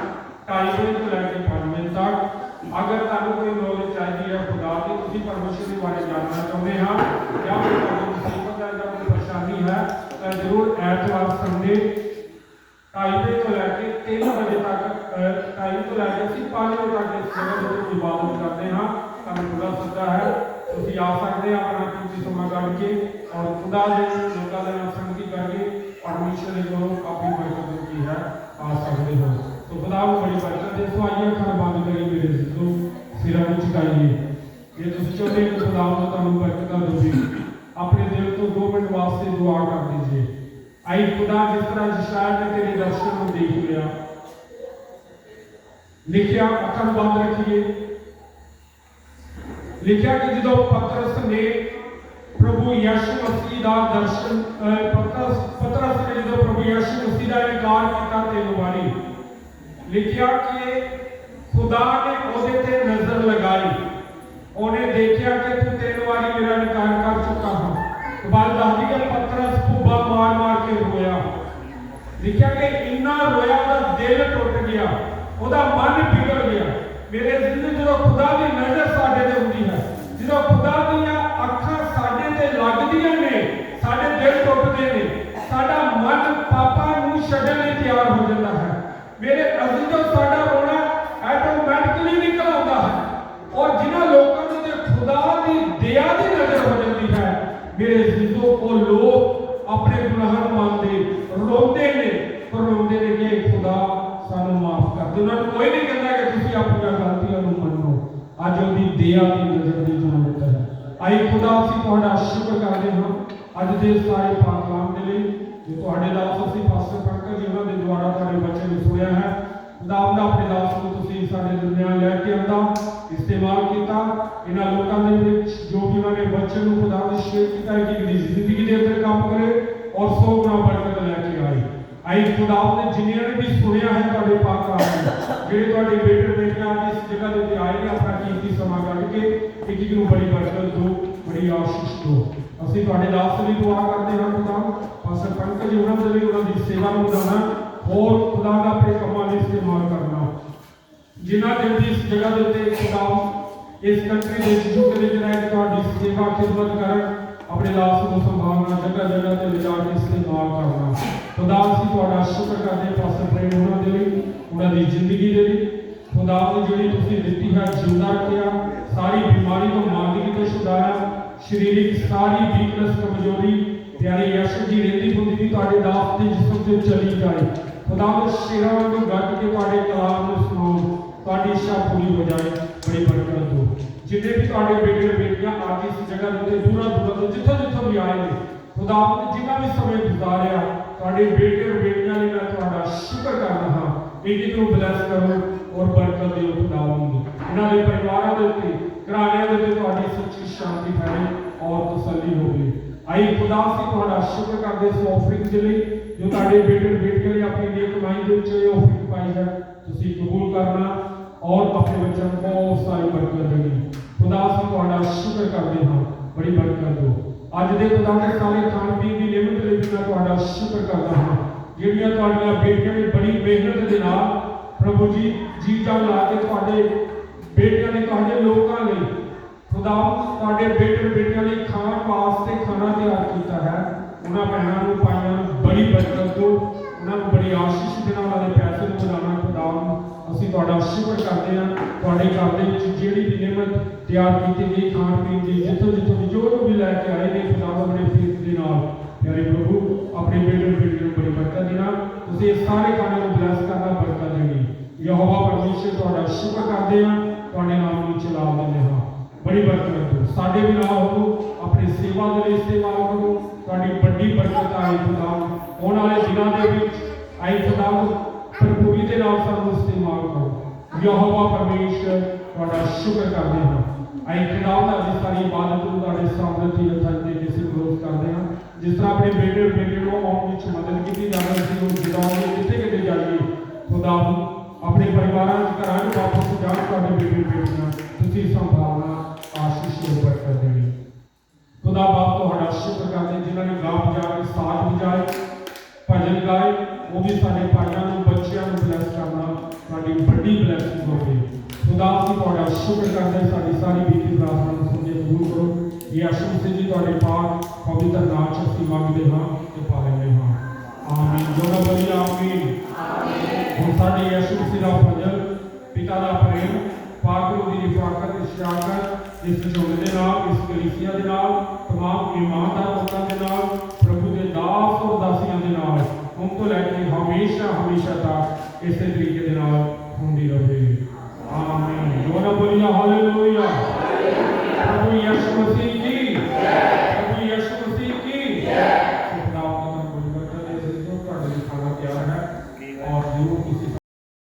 2:30 बजे तो लैके 5 बजे तक। अगर तुहानू कोई नॉलेज चाहिए है खुदा की, तुसीं परमेश्वर के बारे जानना चाहते हैं या कोई तुहानू मुसीबत है या कोई परेशानी है तो जरूर ऐतवार संडे 2:30 बजे तो लैके 3 बजे तक 2:30 तो लैके 5 बजे तक इस जगह की इबादत करते हैं। तुहानू खुदा सदा है, तुसीं आ सकते हैं अपना कीमती समा कढ के और खुदा के लोगों के नाल संगति करके परमेश्वर के कोलों काफ़ी बरकत की है आ सकते हो। तो खुदा को बड़ी बरकत है। सो आइए अखां बंद करिए मेरे जिसको सिरां नूं झुकाइए। जे तुसीं चाहुंदे हो खुदा को तुहानू बरकत देवे, अपने दिल तो 2 मिनट वास्ते दुआ कर दीजिए। आई खुदा जिस तरह यशायाह ने तेरे दर्शन को देख लिया, लिखिया अखां बंद रखिए। लिखिया कि जो पतरस ने प्रभु यीशु मसीह का दर्शन पतरस ने जो प्रभु यीशु मसीह का इनकार किया 3 बारी लिखिया कि खुदा ने ਉਹਦੇ ਤੇ नजर लगाई ਉਹਨੇ देखा कि तू 3 बारी मेरा इनकार कर चुका है तो बाद दादी का पतरस भुब्बा मार मार के रोया लिखा कि इन्ना रोया ਉਹਦਾ दिल टुट गया ਉਹਦਾ मन बिगड़ गया मेरे जिंदगी जो खुदा की नजर साडे ते हुंदी है जो खुदा ਦੀਆਂ ਅੱਖਾਂ ਸਾਡੇ ਤੇ ਲੱਗਦੀਆਂ ਨੇ ਸਾਡੇ ਦਿਲ ਟੁੱਟਦੇ ਨੇ ਸਾਡਾ ਮਨ ਪਾਪਾ ਨੂੰ ਛੱਡਣ ਲਈ ਤਿਆਰ ਹੋ ਜਾਂਦਾ ਹੈ ਮੇਰੇ ਅਜ਼ੀਜ਼ੋ ਸਾਡਾ ਰੋਣਾ ਆਟੋਮੈਟਿਕਲੀ ਨਿਕਲ ਆਉਂਦਾ ਹੈ और जिन्हां लोगों ने ते खुदा की दया की नजर हो जाती है मेरे अजीजों वो लोग अपने गुनाह मानते रोंदे ने पर रोंदे ने कि खुदा सानू माफ कर दे उन्होंने कोई नहीं कहता कि तुसी अपनी गलतियां नूं मन्नो अज उहदी दया की नजर दी जरूरत है आई खुदा असीं तुहाडा शुक्र करदे हां अज दे सारे पाक कलाम दे लई जो तुहाडे दास असीं पास्टर पंकज जी उन्हां दे द्वारा तुहाडे बच्चे नूं सुणिया है खुदावंद अपने दास नूं तुसीं साडे दरमियान लैके आंदा इस्तेमाल किया इन्हां लोकां दे विच जो भी उन्होंने बच्चे नूं खुदावंद शेयर किया कि इहदी जिंदगी दे अंदर काम करे और 100 गुना बरकत लैके आए आई खुदावंद जिन्हां ने भी सुनिया है तुहाडे पाक कलाम जिहड़े तुहाडे बेटे बेटियां आज इस जगह दे उत्ते आए ने अपना कीमती समा कढ के एक नूं बड़ी बरकत दो बड़ी आशीष दो ਅਸੀਂ ਤੁਹਾਡੇ ਦਾਸ ਲਈ ਦੁਆ ਕਰਦੇ ਹਾਂ ਖੁਦਾ ਪਾਸਟਰ ਪੰਕਜ ਜੀ ਉਹਨਾਂ ਦੇ ਲਈ ਉਹਨਾਂ ਦੀ ਸੇਵਾ ਨੂੰ ਵਧਾਉਣਾ ਹੋਰ ਖੁਦਾ ਦਾ ਆਪਣੇ ਕੰਮਾਂ ਲਈ ਇਸਤੇਮਾਲ ਕਰਨਾ ਜਿਨ੍ਹਾਂ ਦੇ ਵੀ ਇਸ ਜਗ੍ਹਾ ਦੇ ਉੱਤੇ ਖੁਦਾ ਇਸ ਕੰਟਰੀ ਦੇ ਯੂਕੇ ਦੇ ਜਿਹੜਾ ਤੁਹਾਡੀ ਸੇਵਾ ਖਿਦਮਤ ਕਰਨ ਆਪਣੇ ਦਾਸ ਨੂੰ ਸੰਭਾਲਣਾ ਜਗ੍ਹਾ ਜਗ੍ਹਾ ਤੇ ਲਿਜਾ ਕੇ ਇਸਤੇਮਾਲ ਕਰਨਾ ਖੁਦਾ ਅਸੀਂ ਤੁਹਾਡਾ ਸ਼ੁਕਰ ਕਰਦੇ ਹਾਂ ਪਾਸਟਰ ਪ੍ਰੇਮ ਉਹਨਾਂ ਦੇ ਲਈ ਉਹਨਾਂ ਦੀ ਜ਼ਿੰਦਗੀ ਦੇ ਲਈ ਖੁਦਾ ਨੇ ਜਿਹੜੀ ਤੁਸੀਂ ਦਿੱਤੀ ਹੈ ਜਿੰਦਾ ਰੱਖਿਆ ਸਾਰੀ ਬਿਮਾਰੀ ਤੋਂ ਮਾਨਦਗੀ ਤੋਂ ਛੁਡਾਇਆ शारीरिक सारी वीकनेस कमजोरी प्यारे यीशु जी रहती हुंदी भी तुहाडे दास दे जिस्म ते चली जाए खुदा ने शेरां वांगू गज के तुहाडे कलाम नूं सुणाओ तुहाडी इच्छा पूरी हो जाए बड़ी बरकत दो जिन्ने भी तुहाडे बेटे बेटियां आज इस जगह ते दूर तो जिथों भी आए ने खुदा ने जिन्ना भी समय गुजारिया तुहाडे बेटे बेटियां लई मैं तुहाडा शुक्र करदा हां इन्हीं को ब्लेस करो और बरकत दिओ खुदावंद इन्हां दे परिवारां दे उत्ते घराणियां दे उत्ते तुहाडी सच्ची शांति फैले और तसल्ली होवे आई खुदा से तुहाडा शुक्र करदे इस ऑफरिंग दे लई जो तुहाडे बेटे बेटियां ने अपनी नेक कमाई दे विच ऑफरिंग पाई है तुसीं कबूल करना और अपने बच्चों को बहुत सारी बरकत देनी खुदा से तुहाडा शुक्र करदे हां बड़ी बरकत दो अज दे खुदा दे सारे खाण पीण दी नियमत लई भी मैं तुहाडा शुक्र करदा हां ਜਿਹੜੀਆਂ ਤੁਹਾਡੀਆਂ ਬੇਟੀਆਂ ਨੇ ਬੜੀ ਮਿਹਨਤ ਦੇ ਨਾਲ ਪ੍ਰਭੂ ਜੀ ਜੀ ਜਾਨ ਲਾ ਕੇ ਤੁਹਾਡੇ ਬੇਟਿਆਂ ਨੇ ਤੁਹਾਡੇ ਲੋਕਾਂ ਲਈ खुदा ਤੁਹਾਡੇ ਬੇਟੇ ਬੇਟੀਆਂ ਲਈ ਖਾਣ ਵਾਸਤੇ ਖਾਣਾ ਤਿਆਰ ਕੀਤਾ ਹੈ ਉਹਨਾਂ ਭੈਣਾਂ ਨੂੰ ਪਾਈਆਂ ਨੂੰ ਬੜੀ ਬਰਕਤ ਦਿਓ ਉਹਨਾਂ ਨੂੰ ਬੜੀ ਆਸ਼ੀਸ਼ ਦੇ ਨਾਲ ਉਹਨਾਂ ਦੇ ਪੈਸੇ ਨੂੰ ਵਧਾਉਣਾ ਖੁਦਾ ਅਸੀਂ ਤੁਹਾਡਾ ਸ਼ੁਕਰ ਕਰਦੇ ਹਾਂ ਤੁਹਾਡੇ ਘਰ ਦੇ ਵਿੱਚ ਜਿਹੜੀ ਵੀ ਨਿਮਤ ਤਿਆਰ ਕੀਤੀ ਗਈ ਖਾਣ ਪੀਣ ਦੀ ਜਿੱਥੋਂ ਵੀ ਜੋ ਵੀ ਲੈ ਕੇ ਆਏ ਨੇ ਖੁਦਾ ਆਪਣੇ ਫੇਸ ਦੇ ਨਾਲ प्यारे प्रभु अपने बेटे बेटियों को बड़ी बरकत देना उसे सारे खाने को ब्लेस करना बरकत देनी यहोवा परमेश्वर तुहाडा शुक्र करते हैं तुहाडे नाम ਨੂੰ ਚਲਾ ਦਿੰਦੇ ਹਾਂ बड़ी बरकत दो साडे भी नाल हो अपनी सेवा ਦੇ ਲਈ ਇਸਤੇਮਾਲ ਕਰੋ ਤੁਹਾਡੀ ਵੱਡੀ ਬਰਕਤ ਆਏ ਖੁਦਾ ਆਉਣ ਵਾਲੇ ਦਿਨਾਂ ਦੇ ਵਿੱਚ ਆਈ ਖੁਦਾ ਭਰਪੂਰੀ ਦੇ ਨਾਲ ਸਾਨੂੰ ਇਸਤੇਮਾਲ ਕਰੋ ਯਹੋਵਾ ਪਰਮੇਸ਼ਰ ਤੁਹਾਡਾ ਸ਼ੁਕਰ ਕਰਦੇ ਹਾਂ ਆਈ ਖੁਦਾ ਦੀ ਸਾਰੀ ਇਬਾਦਤ ਨੂੰ ਤੁਹਾਡੇ ਸਾਹਮਣੇ ਤੇ ਰੱਖਣ ਦੇ ਕਿਸੇ ਕਲੋਜ਼ ਕਰਦੇ ਹਾਂ जिस तरह अपने बेटे बेटे को आने में मदद की जाती है जिताओगे कितने कितने जाइए खुदा अपने परिवार घर वापस जान तुहाडे बेटे बेटियां तुसीं संभालना आशीष और बरकत देनी खुदा बाप तुहाडा शुक्र करते जिन्होंने गा बजा के साथ बजाए भजन गाए वो भी साडे भाइयों को बच्चों को ब्लेस करना तुहाडी बड़ी ब्लैसिंग होवे खुदा असीं तुहाडा शुक्र करते साडी सारी बेटी प्रार्थना ਨੂੰ सुन के कबूल करो यीशु मसीह जी तुहाडे पाक पवित्र नाम च असीं मंगदे हां ते पा लैंदे हां आमीन जोड़ा बोलिए आमीन हुण साडे यीशु मसीह दा भजन पिता दा प्रेम पाक रूह दी रिफाकत ते शराकत इस झुंड दे नाल इस कलीसिया दे नाल तमाम ईमानदार लोकां दे नाल प्रभु दे दास और दासियां दे नाल हुण तो लैके हमेशा हमेशा तक इस तरीके दे नाल हुंदी रहे आमीन जोड़ा बोलिए हालेलुया